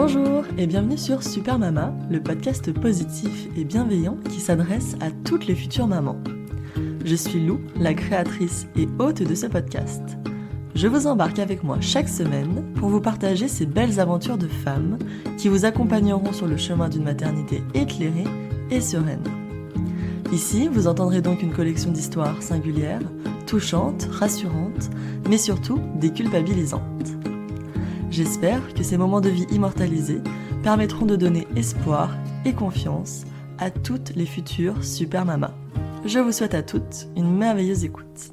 Bonjour et bienvenue sur Super Mama, le podcast positif et bienveillant qui s'adresse à toutes les futures mamans. Je suis Lou, la créatrice et hôte de ce podcast. Je vous embarque avec moi chaque semaine pour vous partager ces belles aventures de femmes qui vous accompagneront sur le chemin d'une maternité éclairée et sereine. Ici, vous entendrez donc une collection d'histoires singulières, touchantes, rassurantes, mais surtout déculpabilisantes. J'espère que ces moments de vie immortalisés permettront de donner espoir et confiance à toutes les futures super mamas. Je vous souhaite à toutes une merveilleuse écoute.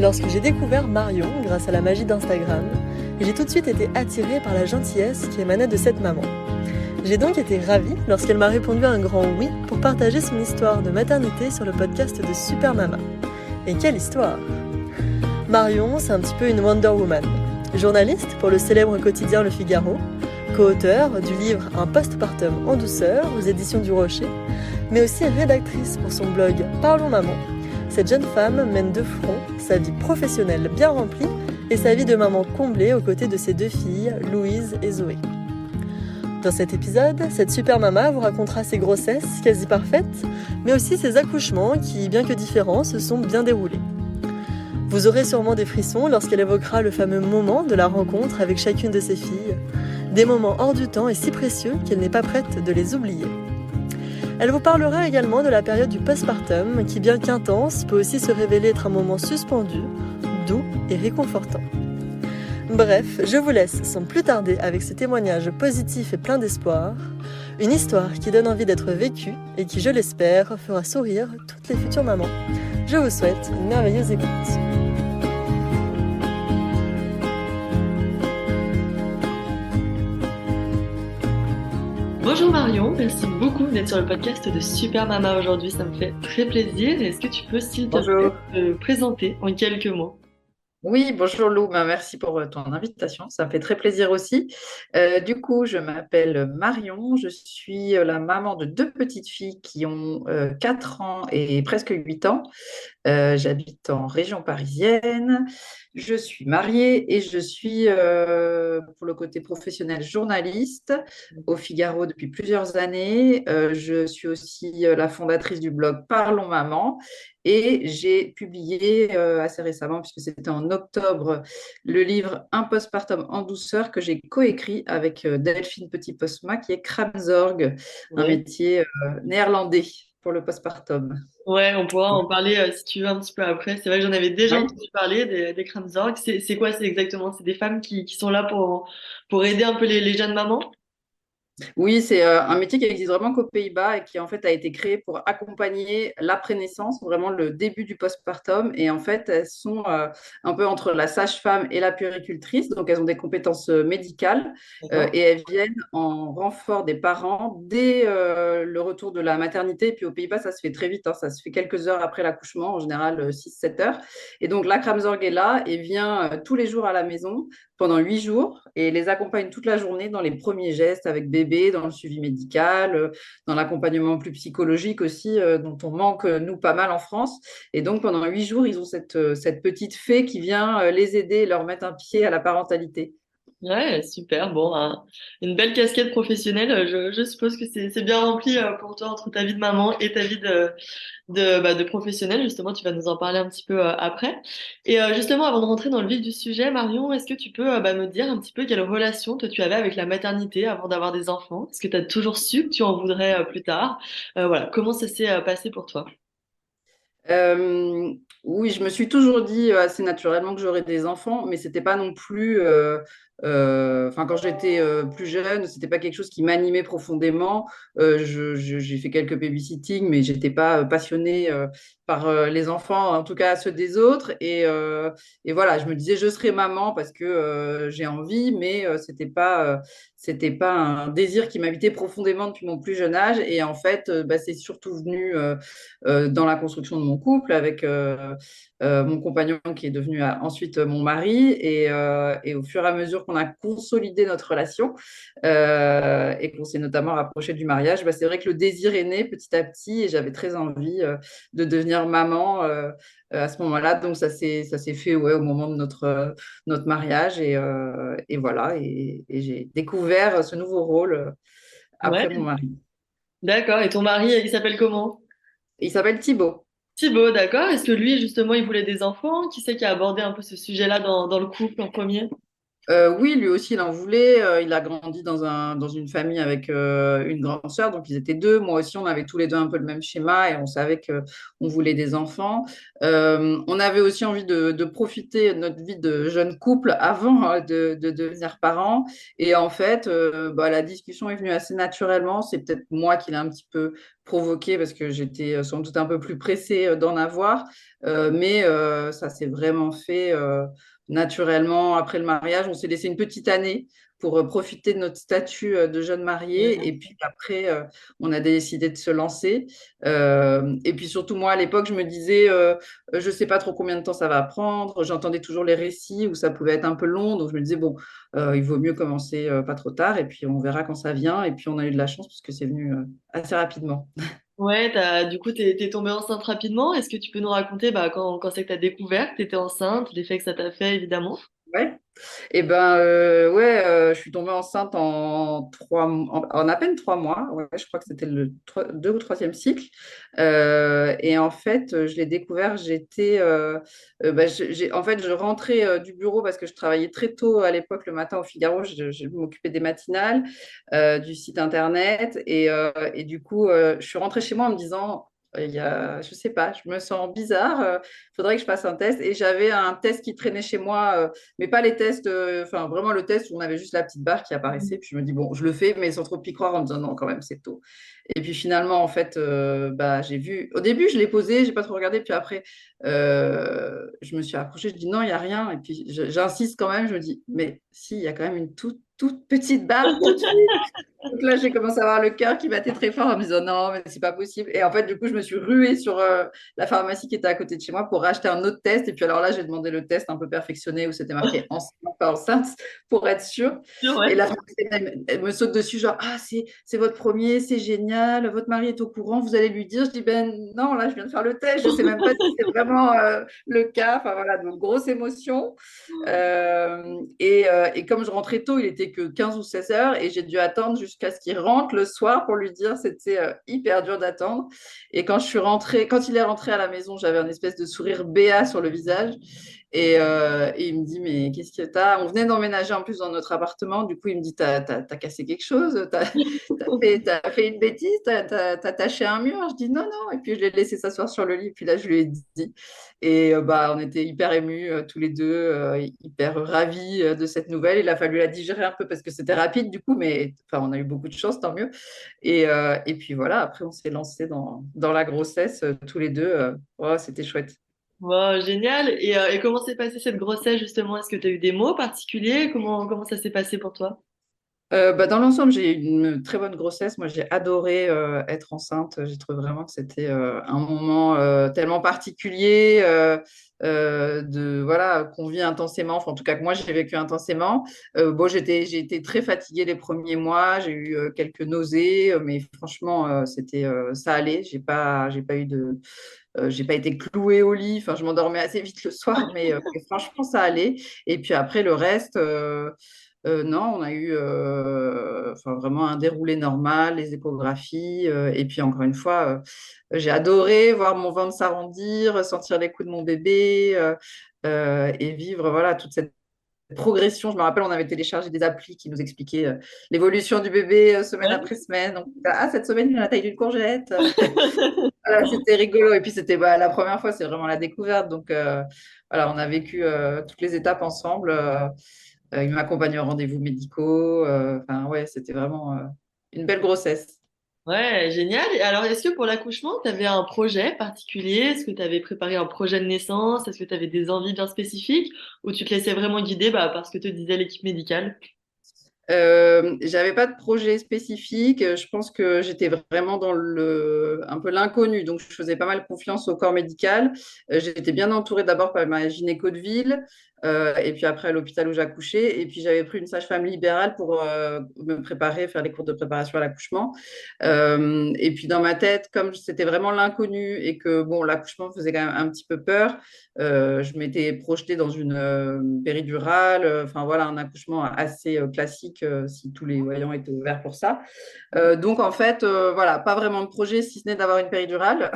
Lorsque j'ai découvert Marion grâce à la magie d'Instagram, j'ai tout de suite été attirée par la gentillesse qui émanait de cette maman. J'ai donc été ravie lorsqu'elle m'a répondu un grand oui pour partager son histoire de maternité sur le podcast de Super Mama. Et quelle histoire! Marion, c'est un petit peu une Wonder Woman. Journaliste pour le célèbre quotidien Le Figaro, co-auteur du livre Un postpartum en douceur aux éditions du Rocher, mais aussi rédactrice pour son blog Parlons Maman. Cette jeune femme mène de front sa vie professionnelle bien remplie et sa vie de maman comblée aux côtés de ses deux filles, Louise et Zoé. Dans cet épisode, cette super maman vous racontera ses grossesses quasi parfaites, mais aussi ses accouchements qui, bien que différents, se sont bien déroulés. Vous aurez sûrement des frissons lorsqu'elle évoquera le fameux moment de la rencontre avec chacune de ses filles, des moments hors du temps et si précieux qu'elle n'est pas prête de les oublier. Elle vous parlera également de la période du postpartum qui, bien qu'intense, peut aussi se révéler être un moment suspendu, doux et réconfortant. Bref, je vous laisse sans plus tarder avec ce témoignage positif et plein d'espoir, une histoire qui donne envie d'être vécue et qui, je l'espère, fera sourire toutes les futures mamans. Je vous souhaite une merveilleuse écoute. Bonjour Marion, merci beaucoup d'être sur le podcast de Super Mama aujourd'hui, ça me fait très plaisir. Est-ce que tu peux, s'il te plaît, te présenter en quelques mots? Oui, bonjour Lou, merci pour ton invitation, ça me fait très plaisir aussi. Du coup, je m'appelle Marion, je suis la maman de deux petites filles qui ont 4 ans et presque 8 ans. J'habite en région parisienne, je suis mariée et je suis, pour le côté professionnel, journaliste au Figaro depuis plusieurs années. Je suis aussi la fondatrice du blog Parlons Maman et j'ai publié assez récemment, puisque c'était en octobre, le livre Un postpartum en douceur que j'ai coécrit avec Delphine Petit-Postma, qui est Kramzorg, un Ouais. métier néerlandais pour le postpartum. Ouais, on pourra en parler si tu veux un petit peu après. C'est vrai que j'en avais déjà Oui. entendu parler des Kramzorg. C'est quoi, c'est exactement? C'est des femmes qui sont là pour aider un peu les jeunes mamans? Oui, c'est un métier qui existe vraiment qu'aux Pays-Bas et qui en fait a été créé pour accompagner l'après-naissance, vraiment le début du postpartum. Et en fait, elles sont un peu entre la sage-femme et la puéricultrice, donc elles ont des compétences médicales D'accord. et elles viennent en renfort des parents dès le retour de la maternité. Et puis aux Pays-Bas, ça se fait très vite, hein, ça se fait quelques heures après l'accouchement, en général 6-7 heures. Et donc la Kramzorg est là et vient tous les jours à la maison pendant 8 jours et les accompagne toute la journée dans les premiers gestes avec bébé, dans le suivi médical, dans l'accompagnement plus psychologique aussi, dont on manque, nous, pas mal en France. Et donc, pendant 8 jours, ils ont cette petite fée qui vient les aider et leur mettre un pied à la parentalité. Ouais, super. Bon, une belle casquette professionnelle. Je suppose que c'est bien rempli pour toi entre ta vie de maman et ta vie de professionnelle. Justement, tu vas nous en parler un petit peu après. Et justement, avant de rentrer dans le vif du sujet, Marion, est-ce que tu peux me dire un petit peu quelle relation toi tu avais avec la maternité avant d'avoir des enfants? Est-ce que tu as toujours su que tu en voudrais plus tard? Voilà, comment ça s'est passé pour toi? Euh, oui, je me suis toujours dit assez naturellement que j'aurais des enfants, mais c'était pas non plus. Enfin, quand j'étais plus jeune, c'était pas quelque chose qui m'animait profondément. J'ai fait quelques babysitting, mais j'étais pas passionnée par les enfants, en tout cas ceux des autres. Et voilà, je me disais je serai maman parce que j'ai envie, mais c'était pas un désir qui m'habitait profondément depuis mon plus jeune âge. Et en fait, c'est surtout venu dans la construction de mon couple avec mon compagnon qui est devenu ensuite mon mari. Et au fur et à mesure qu'on a consolidé notre relation et qu'on s'est notamment rapproché du mariage, bah, c'est vrai que le désir est né petit à petit et j'avais très envie de devenir maman à ce moment-là. Donc ça s'est fait ouais, au moment de notre mariage et voilà. Et j'ai découvert ce nouveau rôle Ouais, après mon mari. d'accord. Et ton mari, il s'appelle comment? Il s'appelle Thibaut. Thibaut, d'accord. Est-ce que lui, justement, il voulait des enfants? Qui c'est qui a abordé un peu ce sujet-là dans le couple en premier? Oui, lui aussi, il en voulait. Il a grandi dans une famille avec une grande sœur, donc ils étaient deux. Moi aussi, on avait tous les deux un peu le même schéma et on savait qu'on voulait des enfants. On avait aussi envie de profiter de notre vie de jeune couple avant de devenir parents. Et en fait, bah, la discussion est venue assez naturellement. C'est peut-être moi qui l'ai un petit peu provoqué parce que j'étais sans doute un peu plus pressée d'en avoir. Mais ça s'est vraiment fait naturellement, après le mariage, on s'est laissé une petite année pour profiter de notre statut de jeune marié. Et puis après, on a décidé de se lancer. Et puis surtout, moi, à l'époque, je me disais, je ne sais pas trop combien de temps ça va prendre. J'entendais toujours les récits où ça pouvait être un peu long. Donc je me disais, bon, il vaut mieux commencer pas trop tard. Et puis on verra quand ça vient. Et puis on a eu de la chance parce que c'est venu assez rapidement. Ouais, du coup, t'es tombée enceinte rapidement. Est-ce que tu peux nous raconter bah, quand c'est que t'as découvert que t'étais enceinte, l'effet que ça t'a fait, évidemment? Ouais. Et ben ouais, je suis tombée enceinte en à peine 3 mois. Ouais, je crois que c'était le deux ou troisième cycle. Et en fait, je l'ai découvert. Bah, en fait, je rentrais du bureau parce que je travaillais très tôt à l'époque le matin au Figaro. Je m'occupais des matinales, du site internet. Et du coup, je suis rentrée chez moi en me disant. Je sais pas, je me sens bizarre. Faudrait que je fasse un test. Et j'avais un test qui traînait chez moi mais pas les tests, enfin vraiment le test où on avait juste la petite barre qui apparaissait. Puis je me dis, bon, je le fais, mais sans trop y croire en me disant, non, quand même, c'est tôt. Et puis finalement, en fait, bah, j'ai vu, au début, je l'ai posé, j'ai pas trop regardé. Puis après, je me suis approchée, je dis, non, il n'y a rien. Et puis j'insiste quand même, je me dis, mais si, il y a quand même une toute petite barre tout de suite. Donc là, j'ai commencé à avoir le cœur qui battait très fort en me disant non, mais c'est pas possible. Et en fait, du coup, je me suis ruée sur la pharmacie qui était à côté de chez moi pour racheter un autre test. Et puis alors là, j'ai demandé le test un peu perfectionné où c'était marqué enceinte, pas enceinte, pour être sûre. Et Ouais. la pharmacienne, elle me saute dessus, genre, ah, c'est votre premier, c'est génial, votre mari est au courant, vous allez lui dire. Je dis, ben non, là, je viens de faire le test, je sais même pas si c'est vraiment le cas. Enfin voilà, donc grosse émotion. Et comme je rentrais tôt, il était que 15 ou 16 heures et j'ai dû attendre jusqu'à ce qu'il rentre le soir pour lui dire c'était hyper dur d'attendre. Et quand il est rentré à la maison, j'avais un espèce de sourire béat sur le visage. Et il me dit, mais qu'est-ce que t'as? On venait d'emménager en plus dans notre appartement. Du coup, il me dit, t'as cassé quelque chose? T'as fait une bêtise? T'as taché un mur? Je dis, non, non. Et puis, je l'ai laissé s'asseoir sur le lit. Et puis là, je lui ai dit. Et bah, on était hyper émus tous les deux, hyper ravis de cette nouvelle. Il a fallu la digérer un peu parce que c'était rapide du coup, mais enfin, on a eu beaucoup de chance, tant mieux. Et puis voilà, après, on s'est lancé dans la grossesse tous les deux. Oh, c'était chouette. Wow, génial. Et comment s'est passée cette grossesse, justement? Est-ce que tu as eu des mots particuliers? Comment ça s'est passé pour toi? Bah, dans l'ensemble, j'ai eu une très bonne grossesse. Moi, j'ai adoré être enceinte. J'ai trouvé vraiment que c'était un moment tellement particulier voilà, qu'on vit intensément. Enfin, en tout cas, que moi, j'ai vécu intensément. Bon, j'ai été très fatiguée les premiers mois. J'ai eu quelques nausées, mais franchement, ça allait. J'ai pas eu j'ai pas été clouée au lit. Enfin, je m'endormais assez vite le soir, mais franchement, ça allait. Et puis après, le reste. Non, on a eu enfin, vraiment un déroulé normal, les échographies. Et puis encore une fois, j'ai adoré voir mon ventre s'arrondir, sentir les coups de mon bébé et vivre voilà, toute cette progression. Je me rappelle, on avait téléchargé des applis qui nous expliquaient l'évolution du bébé semaine Ouais. après semaine. Donc, ah, cette semaine, il a la taille d'une courgette. Voilà, c'était rigolo. Et puis, c'était bah, la première fois, c'est vraiment la découverte. Donc, voilà, on a vécu toutes les étapes ensemble. Il m'accompagnait aux rendez-vous médicaux. Enfin, ouais, c'était vraiment une belle grossesse. Ouais, génial. Et alors, est-ce que pour l'accouchement, tu avais un projet particulier? Est-ce que tu avais préparé un projet de naissance? Est-ce que tu avais des envies bien spécifiques? Ou tu te laissais vraiment guider bah, par ce que te disait l'équipe médicale? J'avais pas de projet spécifique. Je pense que j'étais vraiment dans un peu l'inconnu. Donc, je faisais pas mal confiance au corps médical. J'étais bien entourée d'abord par ma gynéco de ville, et puis après à l'hôpital où j'accouchais. Et puis, j'avais pris une sage-femme libérale pour me préparer, faire les cours de préparation à l'accouchement. Et puis, dans ma tête, comme c'était vraiment l'inconnu et que bon, l'accouchement faisait quand même un petit peu peur, je m'étais projetée dans une péridurale, enfin voilà, un accouchement assez classique si tous les voyants étaient ouverts pour ça. Donc en fait, voilà, pas vraiment de projet si ce n'est d'avoir une péridurale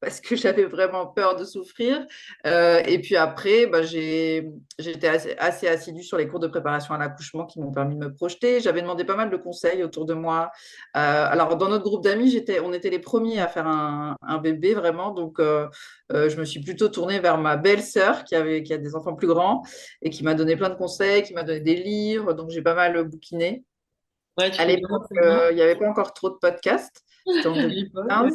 parce que j'avais vraiment peur de souffrir. Et puis après, bah, j'étais assez assidue sur les cours de préparation à l'accouchement qui m'ont permis de me projeter. J'avais demandé pas mal de conseils autour de moi. Alors dans notre groupe d'amis, on était les premiers à faire un bébé vraiment, donc je me suis plutôt tournée vers ma belle-sœur qui a des enfants plus grands et qui m'a donné plein de conseils, qui m'a donné des livres, donc j'ai pas mal bouquiné. Ouais, tu À t'es bien l'époque, renseigné il n'y avait pas encore trop de podcasts. C'était en à l'époque, ouais.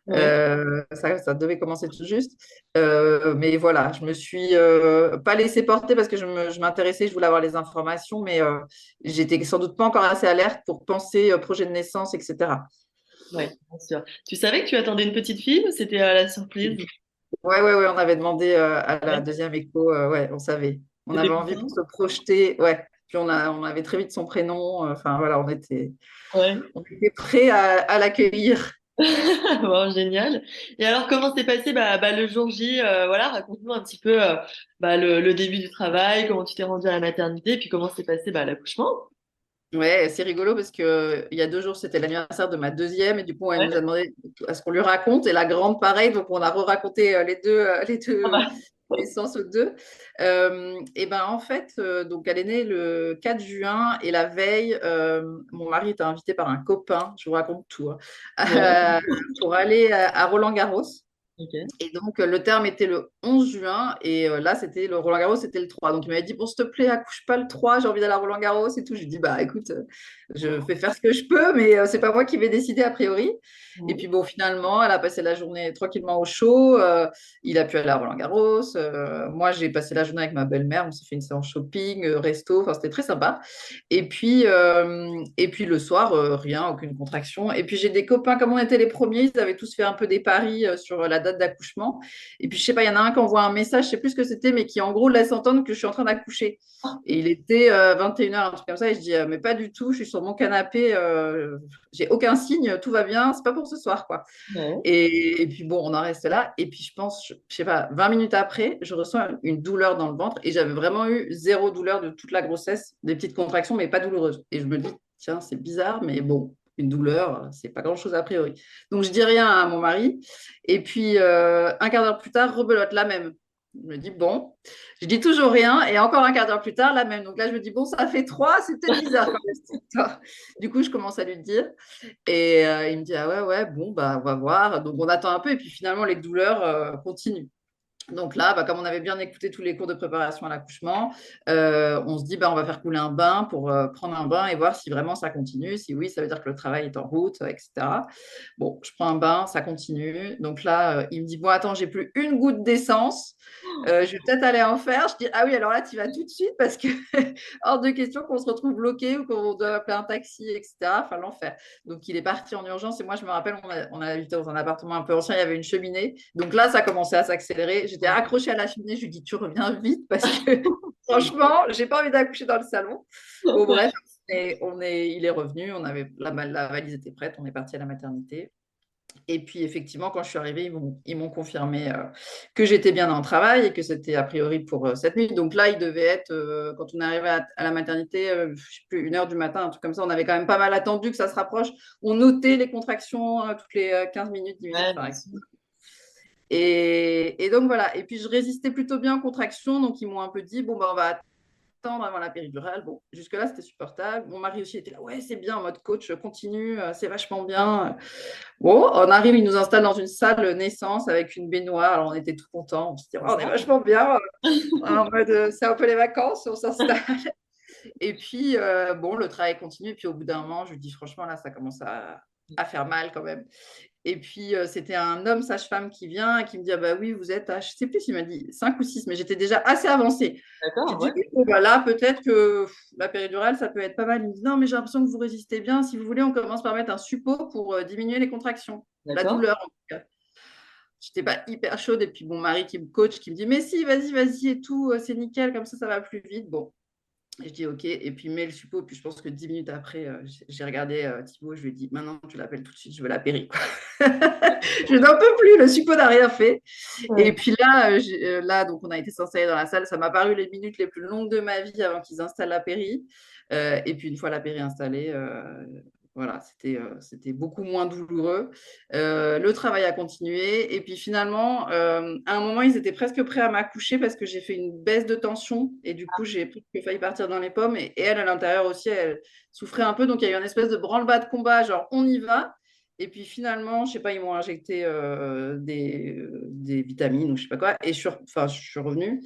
2015. Ouais. Ça devait commencer tout juste. Mais voilà, je me suis pas laissée porter parce que je m'intéressais, je voulais avoir les informations, mais j'étais sans doute pas encore assez alerte pour penser projet de naissance, etc. Ouais, bien sûr. Tu savais que tu attendais une petite fille ou c'était à la surprise? Ouais, on avait demandé à la Ouais. deuxième écho, ouais, on savait. On avait T'étais envie pour contente? se projeter, ouais. Puis on avait très vite son prénom, enfin voilà, Ouais. on était prêts à l'accueillir. Bon, génial. Et alors, comment s'est passé le jour J? Voilà, raconte-nous un petit peu le début du travail, comment tu t'es rendue à la maternité, et puis comment s'est passé l'accouchement. Ouais, c'est rigolo parce que il y a 2 jours, c'était l'anniversaire de ma deuxième et du coup, elle nous a Ouais. demandé à ce qu'on lui raconte et la grande pareil, donc on a re-raconté les Ah deux bah, naissances aux deux. Et ben en fait, donc elle est née le 4 juin et la veille, mon mari était invité par un copain, je vous raconte tout, hein, ouais. pour aller à Roland-Garros. Ok. Et donc, le terme était le 11 juin. Et là, c'était le Roland-Garros, c'était le 3. Donc, il m'avait dit, bon, s'il te plaît, accouche pas le 3, j'ai envie d'aller à Roland-Garros et tout. J'ai dit, bah, écoute, je vais faire ce que je peux, mais c'est pas moi qui vais décider a priori. Et puis, bon, finalement, elle a passé la journée tranquillement au chaud. Il a pu aller à Roland-Garros. Moi, j'ai passé la journée avec ma belle-mère. On s'est fait une séance shopping, resto. Enfin, c'était très sympa. Et puis le soir, rien, aucune contraction. Et puis j'ai des copains, comme on était les premiers, ils avaient tous fait un peu des paris sur la date d'accouchement. Et puis je sais pas, il y en a un qui envoie un message, je sais plus ce que c'était, mais qui en gros laisse entendre que je suis en train d'accoucher. Et il était 21h, un truc comme ça, et je dis, mais pas du tout, je suis sur mon canapé, j'ai aucun signe, tout va bien, c'est pas pour ce soir, quoi. Ouais. Et puis bon, on en reste là. Et puis je pense, je sais pas, 20 minutes après, je ressens une douleur dans le ventre et j'avais vraiment eu zéro douleur de toute la grossesse, des petites contractions, mais pas douloureuses. Et je me dis, tiens, c'est bizarre, mais bon, une douleur, c'est pas grand-chose a priori. Donc je dis rien à mon mari. Et puis un quart d'heure plus tard, rebelote la même. Je me dis, bon, je dis toujours rien, et encore un quart d'heure plus tard, la même. Donc là, je me dis, bon, ça fait 3, c'est peut-être bizarre quand même, cette histoire. Du coup, je commence à lui dire. Et il me dit, ah ouais, bon, bah, on va voir. Donc, on attend un peu et puis finalement, les douleurs continuent. Donc là, bah, comme on avait bien écouté tous les cours de préparation à l'accouchement, on se dit, bah, on va faire couler un bain pour prendre un bain et voir si vraiment ça continue. Si oui, ça veut dire que le travail est en route, etc. Bon, je prends un bain, ça continue. Donc là, il me dit, bon, attends, j'ai plus une goutte d'essence. Je vais peut-être aller en faire. Je dis, ah oui, alors là, tu vas tout de suite parce que hors de question qu'on se retrouve bloqué ou qu'on doit appeler un taxi, etc. Enfin, l'enfer. Donc, il est parti en urgence. Et moi, je me rappelle, on a habité dans un appartement un peu ancien, il y avait une cheminée. Donc là, ça commençait à s'accélérer. J'étais accrochée à la cheminée. Je lui dis, tu reviens vite parce que franchement, j'ai pas envie d'accoucher dans le salon. Bon, bref, il est revenu. La valise était prête. On est parti à la maternité. Et puis, effectivement, quand je suis arrivée, ils m'ont confirmé que j'étais bien dans le travail et que c'était a priori pour cette nuit. Donc là, il devait être, quand on est arrivé à la maternité, je ne sais plus, 1h du matin, un truc comme ça, on avait quand même pas mal attendu que ça se rapproche. On notait les contractions toutes les 15 minutes, 10 minutes, Ouais, par bien exemple. sûr. Et donc voilà. Et puis, je résistais plutôt bien aux contractions. Donc, ils m'ont un peu dit, bon, bah, on va attendre avant la péridurale. Bon, jusque-là, c'était supportable. Mon mari aussi était là, ouais, c'est bien, en mode coach, continue, c'est vachement bien. Bon, on arrive, il nous installe dans une salle naissance avec une baignoire. Alors, on était tout contents. On se dit, oh, on est vachement bien. En mode, c'est un peu les vacances, on s'installe. Et puis, bon, le travail continue. Et puis, au bout d'un moment, je lui dis, franchement, là, ça commence à faire mal quand même. Et puis, c'était un homme sage-femme qui vient et qui me dit, ah bah oui, vous êtes à, je sais plus, il m'a dit 5 ou 6, mais j'étais déjà assez avancée. Je D'accord, dis, ouais. oui, bon, bah là, peut-être que la péridurale, ça peut être pas mal. Il me dit, non, mais j'ai l'impression que vous résistez bien. Si vous voulez, on commence par mettre un suppôt pour diminuer les contractions, la D'accord. douleur en tout cas. J'étais pas hyper chaude. Et puis, mon mari qui me coach, qui me dit, mais si, vas-y, vas-y et tout, c'est nickel, comme ça va plus vite. Bon, et je dis OK. Et puis, mets le suppôt. Puis, je pense que 10 minutes après, j'ai regardé Thibaut. Je lui ai dit, maintenant, tu l'appelles tout de suite. Je veux la péri, quoi. Je n'en peux plus. Le suppôt n'a rien fait. Et Ouais. puis là, là, donc, on a été s'installer dans la salle. Ça m'a paru les minutes les plus longues de ma vie avant qu'ils installent la péri. Et puis, une fois la péri installée, voilà, c'était beaucoup moins douloureux. Le travail a continué. Et puis finalement, à un moment, ils étaient presque prêts à m'accoucher parce que j'ai fait une baisse de tension. Et du coup, j'ai presque failli partir dans les pommes. Et elle, à l'intérieur aussi, elle souffrait un peu. Donc, il y a eu une espèce de branle-bas de combat, genre on y va. Et puis finalement, je sais pas, ils m'ont injecté des vitamines ou je sais pas quoi. Et enfin, je suis revenue.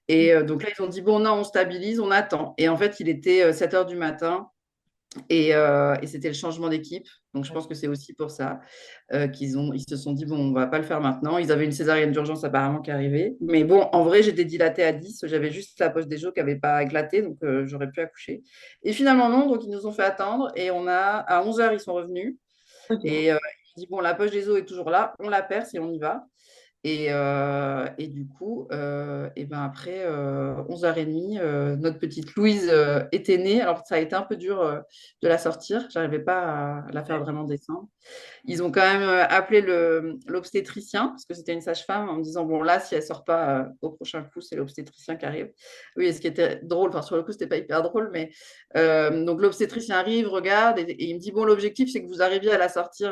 Et donc là, ils ont dit, bon, non, on stabilise, on attend. Et en fait, il était 7 heures du matin. Et c'était le changement d'équipe. Donc, je pense que c'est aussi pour ça ils se sont dit, bon, on va pas le faire maintenant. Ils avaient une césarienne d'urgence apparemment qui arrivait. Mais bon, en vrai, j'étais dilatée à 10. J'avais juste la poche des os qui n'avait pas éclaté, donc j'aurais pu accoucher. Et finalement, non. Donc, ils nous ont fait attendre. Et à 11 heures, ils sont revenus. Ok. Et ils ont dit, bon, la poche des os est toujours là. On la perce et on y va. Et du coup, et ben après 11h30, notre petite Louise était née. Alors, ça a été un peu dur de la sortir. Je n'arrivais pas à la faire vraiment descendre. Ils ont quand même appelé l'obstétricien, parce que c'était une sage-femme, en me disant, bon, là, si elle ne sort pas au prochain coup, c'est l'obstétricien qui arrive. Oui, et ce qui était drôle, enfin, sur le coup, ce n'était pas hyper drôle, mais donc l'obstétricien arrive, regarde, et il me dit, bon, l'objectif, c'est que vous arriviez à la sortir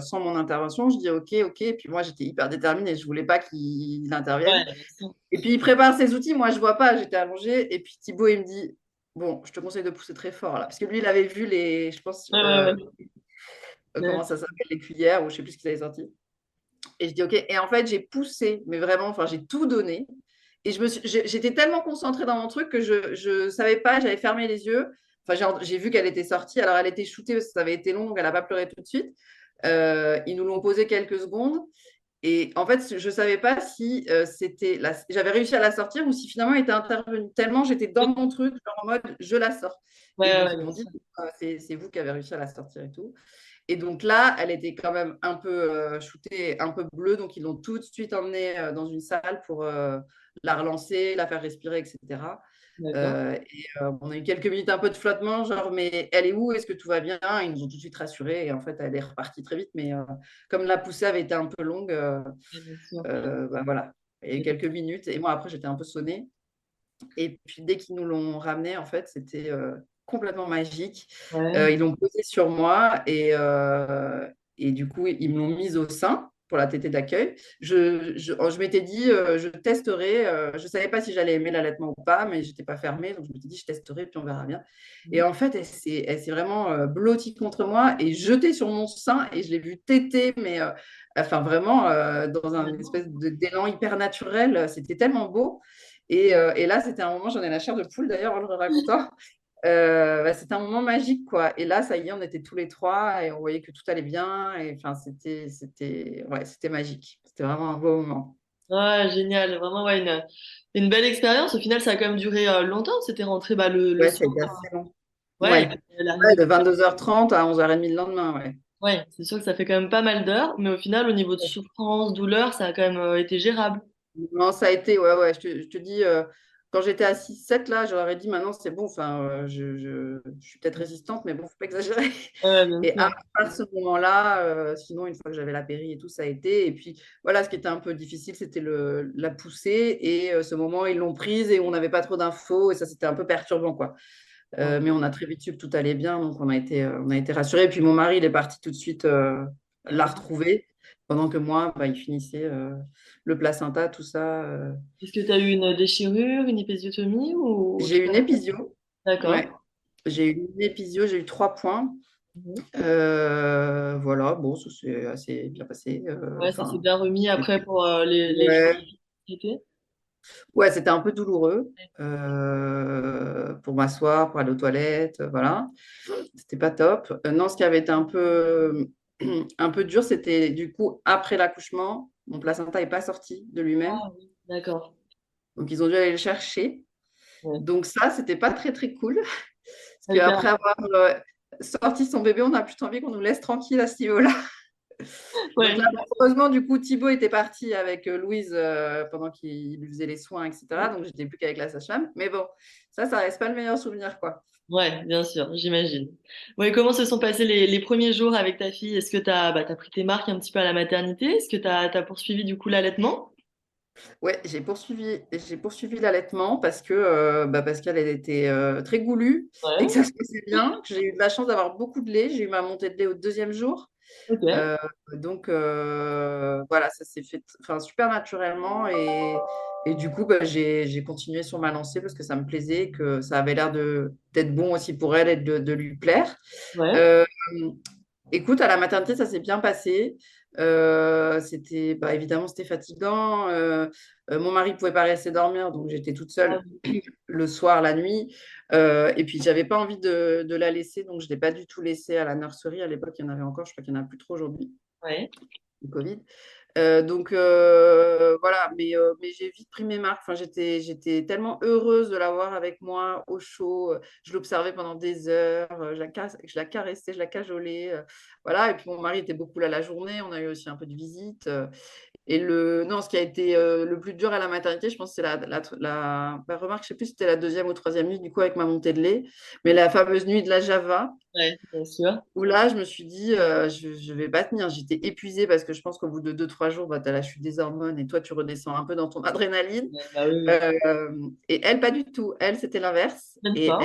sans mon intervention. Je dis, OK, OK. Et puis moi, j'étais hyper déterminée, je ne voulais pas qu'il intervienne. Ouais, bien sûr. Et puis, il prépare ses outils, moi, je ne vois pas, j'étais allongée. Et puis Thibaut, il me dit, bon, je te conseille de pousser très fort, là, parce que lui, il avait vu je pense, Ouais, ouais, comment ouais. ça s'appelle, les cuillères, ou je ne sais plus ce qu'ils avaient sorti. Et je dis OK. Et en fait, j'ai poussé, mais vraiment, enfin, j'ai tout donné. Et j'étais tellement concentrée dans mon truc que je ne savais pas, j'avais fermé les yeux. Enfin, j'ai vu qu'elle était sortie. Alors, elle était shootée parce que ça avait été long, donc elle n'a pas pleuré tout de suite. Ils nous l'ont posé quelques secondes. Et en fait, je ne savais pas si j'avais réussi à la sortir ou si finalement elle était intervenue. Tellement j'étais dans mon truc, genre en mode je la sors. Et Ouais, donc, ouais, ils bien m'ont dit, sûr. c'est vous qui avez réussi à la sortir et tout. Et donc là, elle était quand même un peu shootée, un peu bleue. Donc, ils l'ont tout de suite emmenée dans une salle pour la relancer, la faire respirer, etc. D'accord. On a eu quelques minutes un peu de flottement, genre, mais elle est où? Est-ce que tout va bien? Ils nous ont tout de suite rassurés. Et en fait, elle est repartie très vite. Mais comme la poussée avait été un peu longue, Ouais, bien sûr. bah, voilà. Il y a eu quelques minutes. Et moi, après, j'étais un peu sonnée. Et puis, dès qu'ils nous l'ont ramené, en fait, c'était complètement magique. Ouais. Ils l'ont posé sur moi et du coup, ils me l'ont mise au sein pour la tétée d'accueil. Je m'étais dit, je testerai. Je ne savais pas si j'allais aimer l'allaitement ou pas, mais je n'étais pas fermée. Donc, je m'étais dit, je testerai, puis on verra bien. Et en fait, elle s'est vraiment blottie contre moi et jetée sur mon sein. Et je l'ai vue téter, mais enfin, vraiment, dans un espèce d'élan hyper naturel. C'était tellement beau. Et là, c'était un moment, j'en ai la chair de poule d'ailleurs en le racontant. Bah, c'était un moment magique, quoi. Et là, ça y est, on était tous les trois et on voyait que tout allait bien. Et enfin, ouais, c'était magique. C'était vraiment un beau moment. Ouais, génial. Vraiment, ouais, une belle expérience. Au final, ça a quand même duré longtemps. C'était rentré bah, le Ouais, ça a soir. été assez long. Ouais, et Ouais, puis, ouais, l'arrivée. de 22h30 à 11h30 le lendemain, ouais. Ouais, c'est sûr que ça fait quand même pas mal d'heures. Mais au final, au niveau de souffrance, douleur, ça a quand même été gérable. Non, ça a été, ouais, ouais, je te dis, quand j'étais à 6-7 là, j'aurais dit, maintenant, c'est bon, enfin, je suis peut-être résistante, mais bon, faut pas exagérer. Ouais, bien Et à sûr. partir de ce moment-là, sinon, une fois que j'avais la péri et tout, ça a été. Et puis, voilà, ce qui était un peu difficile, c'était la poussée. Et ce moment, ils l'ont prise et on n'avait pas trop d'infos. Et ça, c'était un peu perturbant, quoi. Ouais. Mais on a très vite su que tout allait bien, donc on a été rassurés. Et puis, mon mari, il est parti tout de suite la D'accord. retrouver, pendant que moi, bah, il finissait le placenta, tout ça. Est-ce que tu as eu une déchirure, une épisiotomie ou J'ai tout eu une va bien? épisio. Ouais, D'accord. j'ai eu une épisio, j'ai eu 3 points. Mhm. Voilà, bon, ça s'est assez bien passé. Ouais, ça s'est Enfin, bien remis après pour les jours ouais, d'été. ouais, c'était un peu douloureux pour m'asseoir, pour aller aux toilettes, voilà. C'était pas top. Non, ce qui avait été un peu un peu dur, c'était du coup après l'accouchement, mon placenta n'est pas sorti de lui-même. Ah oui, d'accord. Donc, ils ont dû aller le chercher. Ouais. Donc, ça, c'était pas très, très cool. Parce Hyper. qu'après avoir sorti son bébé, on a plutôt envie qu'on nous laisse tranquille à ce niveau-là. Donc Ouais, là, bon, heureusement, du coup, Thibaut était parti avec Louise pendant qu'il lui faisait les soins, etc. Donc, j'étais plus qu'avec la sage-femme. Mais bon, ça reste pas le meilleur souvenir, quoi. ouais, bien sûr, j'imagine. Ouais, comment se sont passés les premiers jours avec ta fille? Est-ce que t'as pris tes marques un petit peu à la maternité? Est-ce que t'as poursuivi du coup l'allaitement? Ouais, j'ai poursuivi l'allaitement parce qu'elle elle était très goulue et que Ouais, ça se passait bien. J'ai eu de la chance d'avoir beaucoup de lait. J'ai eu ma montée de lait au deuxième jour. ok. Euh, voilà, ça s'est fait enfin, super naturellement et du coup, bah, j'ai continué sur ma lancée parce que ça me plaisait, que ça avait l'air d'être bon aussi pour elle et de lui plaire. Ouais. Euh, Écoute, à la maternité, ça s'est bien passé. Évidemment, c'était fatigant. Mon mari ne pouvait pas rester dormir, donc j'étais toute Ah seule oui. le soir, la nuit. Et puis, j'avais pas envie de la laisser, donc je ne l'ai pas du tout laissée à la nurserie. À l'époque, il y en avait encore, je crois qu'il n'y en a plus trop aujourd'hui, Ouais. du Covid. Voilà, mais j'ai vite pris mes marques. Enfin, j'étais tellement heureuse de l'avoir avec moi au chaud. Je l'observais pendant des heures, je la caressais, je la cajolais. Voilà, et puis mon mari était beaucoup là la journée. On a eu aussi un peu de visite. Non, ce qui a été le plus dur à la maternité, je pense, c'est remarque, je sais plus si c'était la deuxième ou troisième nuit, du coup, avec ma montée de lait, mais la fameuse nuit de la Java. Ouais, bien sûr. Où là, je me suis dit, je vais pas tenir. J'étais épuisée parce que je pense qu'au bout de 2, 3 jours, bah, tu as la chute des hormones et toi, tu redescends un peu dans ton adrénaline. Ouais, bah oui, oui. Et elle, pas du tout. Elle, c'était l'inverse. Même Et pas.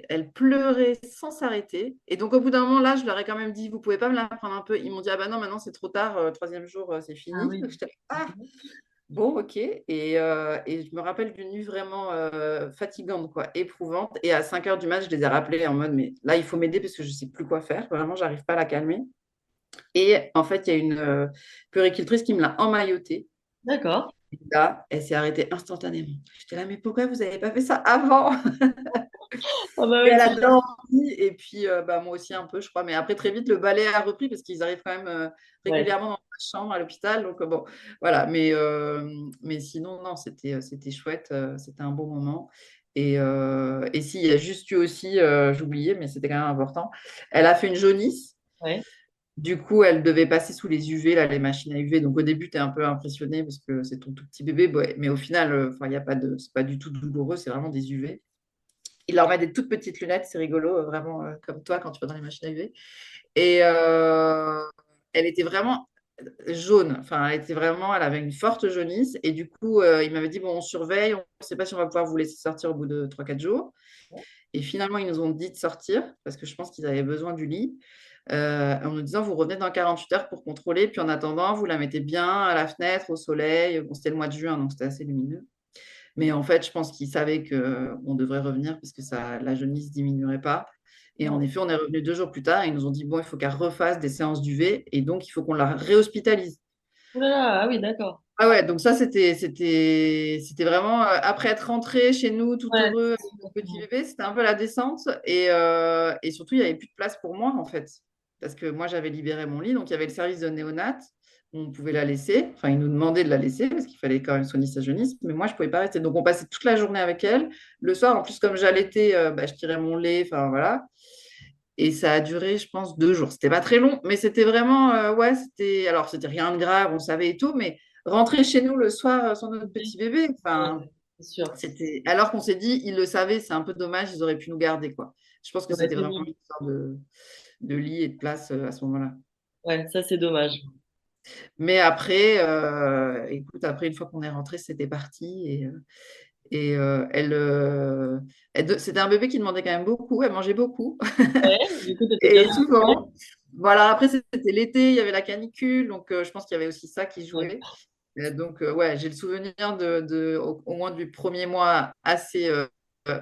elle pleurait sans s'arrêter. Et donc, au bout d'un moment, là, je leur ai quand même dit, vous pouvez pas me la prendre un peu. Ils m'ont dit, ah bah non, maintenant, c'est trop tard. Troisième jour, c'est Ah fini. oui. Donc, j'étais, ah, bon, ok. Et je me rappelle d'une nuit vraiment fatigante, quoi, éprouvante. Et à 5 heures du match, je les ai rappelés en mode, mais là, il faut m'aider parce que je ne sais plus quoi faire. Vraiment, j'arrive pas à la calmer. Et en fait, il y a une puéricultrice qui me l'a emmaillotée. D'accord. Et là, elle s'est arrêtée instantanément. J'étais là, mais pourquoi vous n'avez pas fait ça avant? Ah bah Et oui, elle tu... a dormi. Et puis, bah, moi aussi un peu, je crois. Mais après, très vite, le balai a repris parce qu'ils arrivent quand même Ouais. régulièrement dans la chambre à l'hôpital. Donc, bon, voilà. Mais sinon, non, c'était chouette. C'était un bon moment. Et si, il y a juste eu aussi, j'oubliais, mais c'était quand même important. Elle a fait une jaunisse. Ouais. Du coup, elle devait passer sous les UV, là, les machines à UV. Donc, au début, tu es un peu impressionné parce que c'est ton tout petit bébé. Mais au final, enfin, il y a pas c'est pas du tout douloureux. C'est vraiment des UV. Il leur met des toutes petites lunettes, c'est rigolo, vraiment comme toi quand tu vas dans les machines à UV. Et elle était vraiment jaune, enfin, elle avait une forte jaunisse. Et du coup, il m'avait dit, bon, on surveille, on ne sait pas si on va pouvoir vous laisser sortir au bout de 3, 4 jours. Et finalement, ils nous ont dit de sortir parce que je pense qu'ils avaient besoin du lit. En nous disant, vous revenez dans 48 heures pour contrôler. Puis en attendant, vous la mettez bien à la fenêtre, au soleil. Bon, c'était le mois de juin, donc c'était assez lumineux. Mais en fait, je pense qu'ils savaient qu'on devrait revenir parce que la jaunisse ne diminuerait pas. Et en Ouais. effet, on est revenu 2 jours plus tard et ils nous ont dit, bon, il faut qu'elle refasse des séances d'UV et donc il faut qu'on la réhospitalise. Ouh là là, ah oui, d'accord. Ah ouais, donc ça, c'était vraiment, après être rentré chez nous tout Ouais. heureux avec mon petit bébé, c'était un peu la descente. Et surtout, il n'y avait plus de place pour moi, en fait. Parce que moi, j'avais libéré mon lit, donc il y avait le service de néonat, où on pouvait la laisser. Enfin, ils nous demandaient de la laisser parce qu'il fallait quand même soigner sa jaunisse, mais moi, je ne pouvais pas rester. Donc, on passait toute la journée avec elle. Le soir, en plus, comme j'allaitais, bah, je tirais mon lait, enfin voilà. Et ça a duré, je pense, 2 jours. C'était pas très long, mais c'était vraiment, ouais, alors c'était rien de grave, on savait et tout, mais rentrer chez nous le soir sans notre petit bébé, Ouais, enfin, c'est sûr. alors qu'on s'est dit, ils le savaient, c'est un peu dommage, ils auraient pu nous garder, quoi. Je pense que Ouais, c'était c'est vraiment bon. une histoire de lit et de place à ce moment-là. Ouais, ça c'est dommage. Mais après, écoute, après, une fois qu'on est rentré, c'était parti. C'était un bébé qui demandait quand même beaucoup, elle mangeait beaucoup. Ouais, du coup, t'étais bien Et occupée. souvent, voilà, après c'était l'été, il y avait la canicule, donc je pense qu'il y avait aussi ça qui Ouais. jouait. Donc ouais, j'ai le souvenir au moins du premier mois assez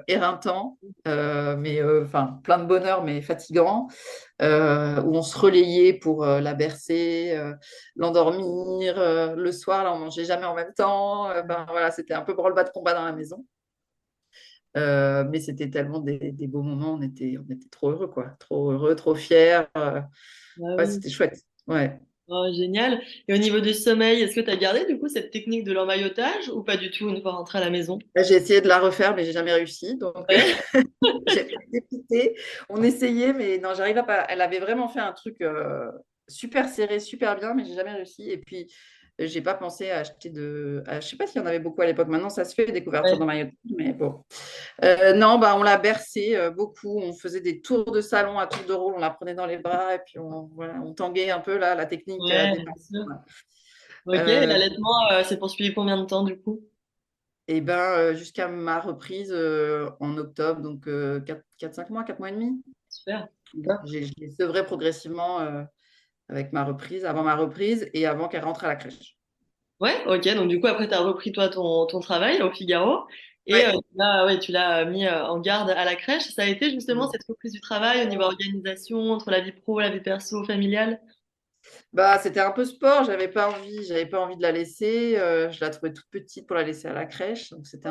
éreintant, mais enfin plein de bonheur, mais fatigant, où on se relayait pour la bercer, l'endormir. Le soir, là, on mangeait jamais en même temps. Ben, voilà, c'était un peu branle-bas de combat dans la maison. Mais c'était tellement des beaux moments, on était trop heureux, quoi. Trop heureux, trop fiers. Ah Ouais, oui. c'était chouette. Ouais. Oh, génial. Et au niveau du sommeil, est-ce que tu as gardé du coup cette technique de l'emmaillotage ou pas du tout une fois rentré à la maison? J'ai essayé de la refaire, mais j'ai jamais réussi. Donc, Ouais. j'ai été dépitée. On essayait, mais non, j'arrive à pas. Elle avait vraiment fait un truc super serré, super bien, mais j'ai jamais réussi. Et puis, j'ai pas pensé à acheter je sais pas s'il y en avait beaucoup à l'époque. Maintenant, ça se fait des couvertures Ouais. dans maillot, mais bon. Non, bah, on l'a bercée beaucoup. On faisait des tours de salon à tour de rôle. On la prenait dans les bras et puis voilà, on tanguait un peu là, la technique Ouais, des bien parents. sûr. Ok, et Euh, l'allaitement s'est poursuivi combien de temps du coup? et ben, jusqu'à ma reprise en octobre, donc 4-5 mois, 4 mois et demi. Super. Top. Je l'ai sevrée progressivement avec ma reprise, avant ma reprise et avant qu'elle rentre à la crèche. Ouais, ok. Donc du coup, après, tu as repris toi ton travail au Figaro et Ouais. ouais, tu l'as mis en garde à la crèche. Ça a été justement cette reprise du travail au niveau organisation, entre la vie pro, la vie perso, familiale? Bah, c'était un peu sport, j'avais pas envie de la laisser. Je la trouvais toute petite pour la laisser à la crèche, donc c'était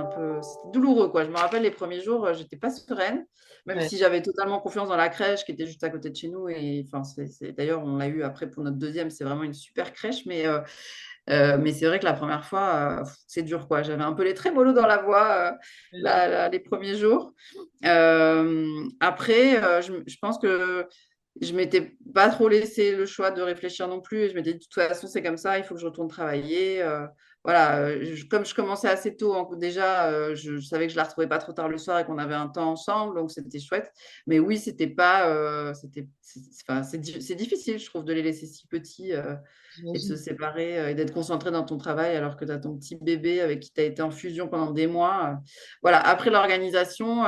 douloureux, quoi. Je me rappelle les premiers jours, j'étais pas sereine, même Ouais. si j'avais totalement confiance dans la crèche qui était juste à côté de chez nous. Et enfin, d'ailleurs, on l'a eu après pour notre deuxième, c'est vraiment une super crèche, mais c'est vrai que la première fois, c'est dur, quoi. J'avais un peu les trémolos dans la voix les premiers jours. Après, je pense que je m'étais pas trop laissé le choix de réfléchir non plus. Et je m'étais dit, de toute façon, c'est comme ça, il faut que je retourne travailler. Voilà, comme je commençais assez tôt, déjà, je savais que je la retrouvais pas trop tard le soir et qu'on avait un temps ensemble, donc c'était chouette. Mais oui, c'était pas, enfin, c'est difficile, je trouve, de les laisser si petits et de se J'imagine. séparer et d'être concentré dans ton travail alors que tu as ton petit bébé avec qui tu as été en fusion pendant des mois. Voilà, après l'organisation,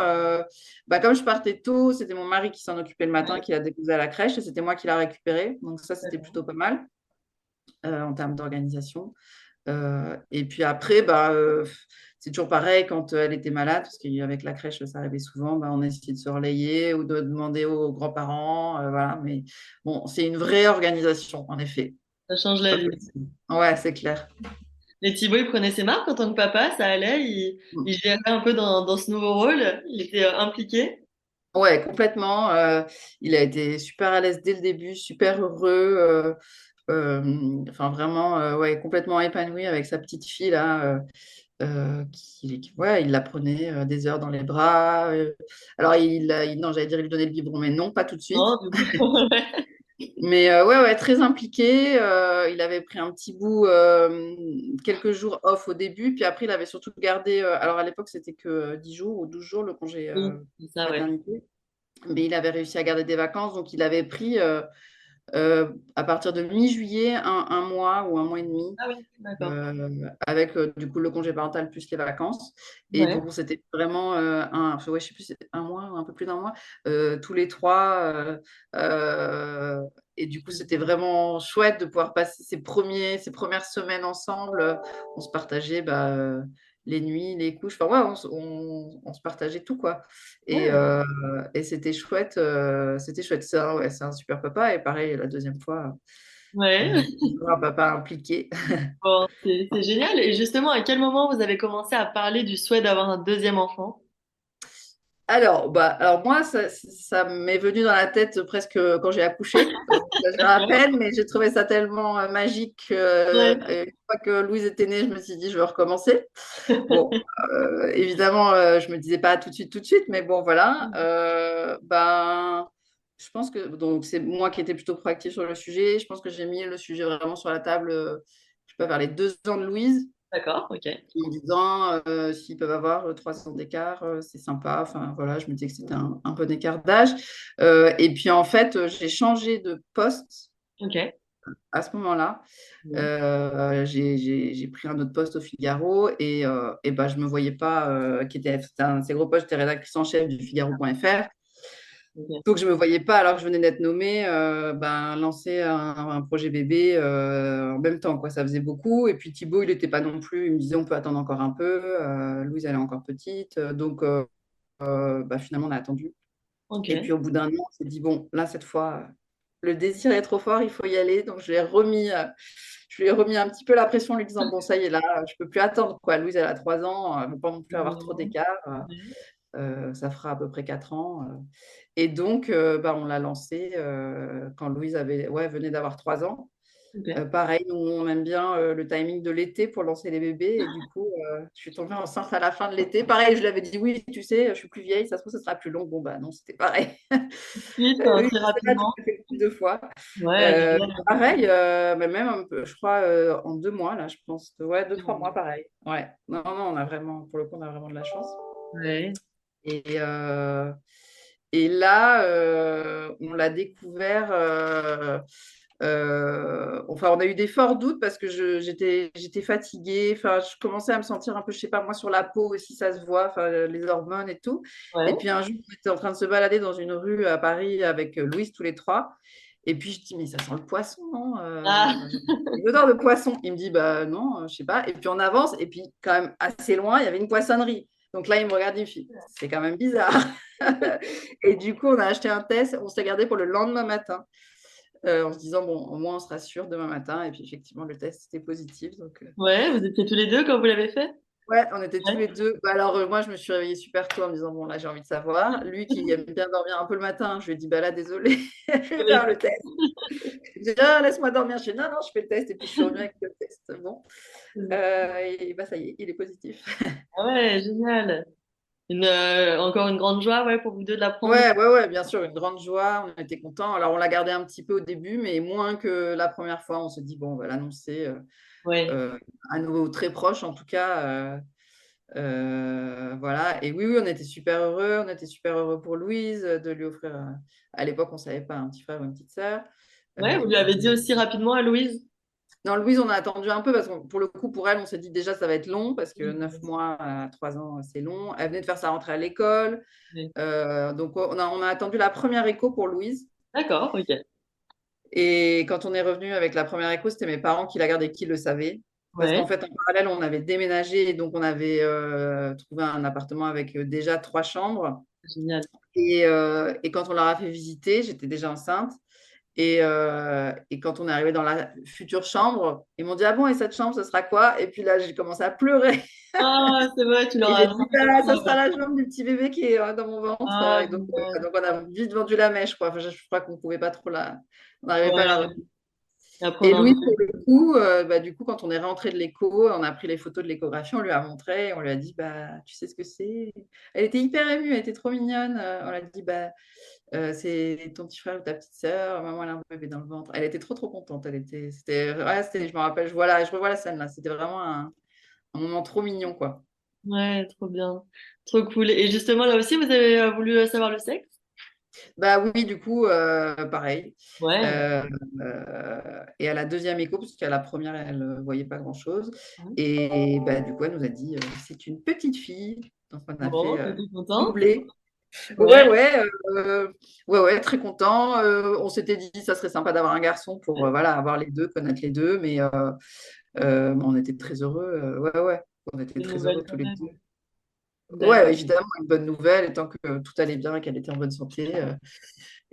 bah, comme je partais tôt, c'était mon mari qui s'en occupait le matin, qui l'a déposé à la crèche et c'était moi qui l'a récupéré. Donc ça, c'était D'accord. plutôt pas mal en termes d'organisation. Et puis après, bah, c'est toujours pareil quand elle était malade, parce qu'avec la crèche, ça arrivait souvent, bah, on essayait de se relayer ou de demander aux grands-parents. Voilà. Mais bon, c'est une vraie organisation, en effet. Ça change C'est la pas vie. facile. Ouais, c'est clair. Et Thibaut, il prenait ses marques en tant que papa, ça allait, il gérait un peu dans ce nouveau rôle, il était impliqué. Ouais, complètement. Il a été super à l'aise dès le début, super heureux. Enfin, vraiment, ouais, complètement épanoui avec sa petite fille là. Ouais, il la prenait des heures dans les bras. Alors, non, j'allais dire, il lui donnait le biberon, mais non, pas tout de suite. Non, du coup, ouais. Mais ouais, ouais, très impliqué. Il avait pris un petit bout, quelques jours off au début, puis après, il avait surtout gardé. Alors, à l'époque, c'était que 10 jours ou 12 jours le congé Oui, c'est ça, ouais. maternité. Mais il avait réussi à garder des vacances, donc il avait pris à partir de mi-juillet un mois ou un mois et demi Ah oui, d'accord. avec du coup le congé parental plus les vacances. Et Ouais. donc c'était vraiment ouais, je sais plus, un mois, un peu plus d'un mois, tous les trois. Et du coup, c'était vraiment chouette de pouvoir passer ces premières semaines ensemble. On se partageait les nuits, les couches. Enfin, ouais, on se partageait tout, quoi. Et, Ouais. euh, et c'était chouette. C'était chouette. Ouais, c'est un super papa. Et pareil, la deuxième fois, Ouais. un papa impliqué. Bon, c'est génial. Et justement, à quel moment vous avez commencé à parler du souhait d'avoir un deuxième enfant? Alors moi, ça m'est venu dans la tête presque quand j'ai accouché. Je me D'accord. rappelle, mais j'ai trouvé ça tellement magique. Ouais. Une fois que Louise était née, je me suis dit, je veux recommencer. Bon, évidemment, je me disais pas tout de suite, mais bon, voilà. Ben, je pense que donc c'est moi qui étais plutôt proactive sur le sujet. Je pense que j'ai mis le sujet vraiment sur la table, je sais pas, vers les 2 ans de Louise D'accord, ok. en disant s'ils peuvent avoir 3 ans d'écart, c'est sympa. Enfin, voilà, je me disais que c'était un bon écart d'âge. Et puis, en fait, j'ai changé de poste Ok. à ce moment-là. Bon. J'ai pris un autre poste au Figaro et ben, je ne me voyais pas, c'était un de ces gros postes, j'étais rédactrice en chef du Figaro.fr. Ok. Donc, je ne me voyais pas, alors que je venais d'être nommée, ben, lancer un projet bébé en même temps, quoi. Ça faisait beaucoup. Et puis Thibaut, il n'était pas non plus. Il me disait, on peut attendre encore un peu. Louise, elle est encore petite. Donc, bah, finalement, on a attendu. Ok. Et puis, au bout d'un an, on s'est dit, bon, là, cette fois, le désir est trop fort, il faut y aller. Donc, je lui ai remis un petit peu la pression en lui disant, bon, ça y est, là, je ne peux plus attendre, quoi. Louise, elle a 3 ans, elle ne veut pas non plus avoir trop d'écart. Ça fera à peu près 4 ans. Et donc, on l'a lancé quand Louise venait d'avoir 3 ans. Ok. Pareil, nous, on aime bien le timing de l'été pour lancer les bébés. Et du coup, je suis tombée enceinte à la fin de l'été. Pareil, je lui avais dit, oui, tu sais, je suis plus vieille, ça se trouve, ça sera plus long. Bon, bah non, c'était pareil. Suite, Oui, très je sais pas, tu rapidement. l'as fait plus de fois. Ouais, génial. Pareil, mais même un peu, je crois, en 2 mois, là, je pense. Ouais, 2, 3 mois, pareil. Ouais. Non, non, on a vraiment, pour le coup, on a vraiment de la chance. Ouais. Et, et là, on l'a découvert. Enfin, on a eu des forts doutes parce que j'étais fatiguée. Enfin, je commençais à me sentir un peu, je sais pas, moi, sur la peau aussi, ça se voit, enfin, les hormones et tout. Et Ouais. puis un jour, on était en train de se balader dans une rue à Paris avec Louise, tous les trois. Et puis je dis, mais ça sent le poisson, non Ah, j'ai une odeur de poisson. Il me dit, bah non, je sais pas. Et puis on avance, et puis quand même assez loin, il y avait une poissonnerie. Donc là, il me regarde, il me fait, c'est quand même bizarre. Et du coup, on a acheté un test, on s'est gardé pour le lendemain matin, en se disant, bon, au moins on sera sûr demain matin. Et puis effectivement, le test était positif. Donc, ouais, vous étiez tous les deux quand vous l'avez fait? ouais, on était tous Ouais. les deux. Bah, alors, moi, je me suis réveillée super tôt en me disant, bon, là, j'ai envie de savoir. Lui, qui aime bien dormir un peu le matin, je lui ai dit, bah là, désolé, je vais faire le test. Je lui ai dit, ah, laisse-moi dormir. Je lui ai dit, non, non, je fais le test. Et puis, je suis revenue avec le test. Bon. Et bah, ça y est, il est positif. Ah ouais, génial. Encore une grande joie, ouais, pour vous deux de l'apprendre. Ouais, ouais, ouais, bien sûr, une grande joie. On était contents. Alors, on l'a gardé un petit peu au début, mais moins que la première fois. On se dit, bon, on va l'annoncer Ouais. à nouveau très proche, en tout cas. Voilà. Et oui, oui, on était super heureux. On était super heureux pour Louise de lui offrir. À l'époque, on ne savait pas un petit frère ou une petite sœur. Ouais, vous Et lui puis, avez dit aussi rapidement à Louise? non, Louise, on a attendu un peu parce que pour le coup, pour elle, on s'est dit déjà, ça va être long parce que 9 mois à 3 ans, c'est long. Elle venait de faire sa rentrée à l'école. Ouais. Donc, on a attendu la première écho pour Louise. D'accord, ok. Et quand on est revenu avec la première écho, c'était mes parents qui la gardaient, qui le savaient. Parce Ouais, qu'en fait, en parallèle, on avait déménagé et donc on avait trouvé un appartement avec déjà 3 chambres. génial. Et quand on leur a fait visiter, j'étais déjà enceinte. Et quand on est arrivé dans la future chambre, ils m'ont dit, ah bon, et cette chambre, ce sera quoi? Et puis là, j'ai commencé à pleurer. Ah, c'est vrai, tu leur Et as j'ai dit, annoncé bah, ça ça, sera ouais. la chambre du petit bébé qui est dans mon ventre. Ah, Et donc, génial. donc, on a vite vendu la mèche, quoi. Enfin, je crois qu'on ne pouvait pas trop on n'arrivait pas à la Ouais. retenir. Et après, on Et a un Louis, peu. pour le coup, du coup, quand on est rentré de l'écho, on a pris les photos de l'échographie, on lui a montré, on lui a dit, bah, tu sais ce que c'est? Elle était hyper émue, elle était trop mignonne. On lui a dit, bah, c'est ton petit frère ou ta petite sœur, maman, elle a un bébé dans le ventre. Elle était trop, trop contente. Je me rappelle, je revois la scène là. C'était vraiment un moment trop mignon, quoi. Ouais, trop bien. Trop cool. Et justement, là aussi, vous avez voulu savoir le sexe? Bah oui, du coup, pareil. Ouais. Euh, et à la deuxième écho, parce qu'à la première, elle ne voyait pas grand-chose. Et bah, du coup, elle nous a dit, c'est une petite fille. Donc, on a Bon, fait t'étais content? doubler. Ouais, Ouais. ouais, ouais, ouais, très content. On s'était dit, ça serait sympa d'avoir un garçon pour voilà, avoir les deux, connaître les deux. Mais on était très heureux. Ouais, ouais, on était Une très nouvelle heureux tous quand les même. deux. Ouais, D'accord. évidemment, une bonne nouvelle, et tant que tout allait bien et qu'elle était en bonne santé.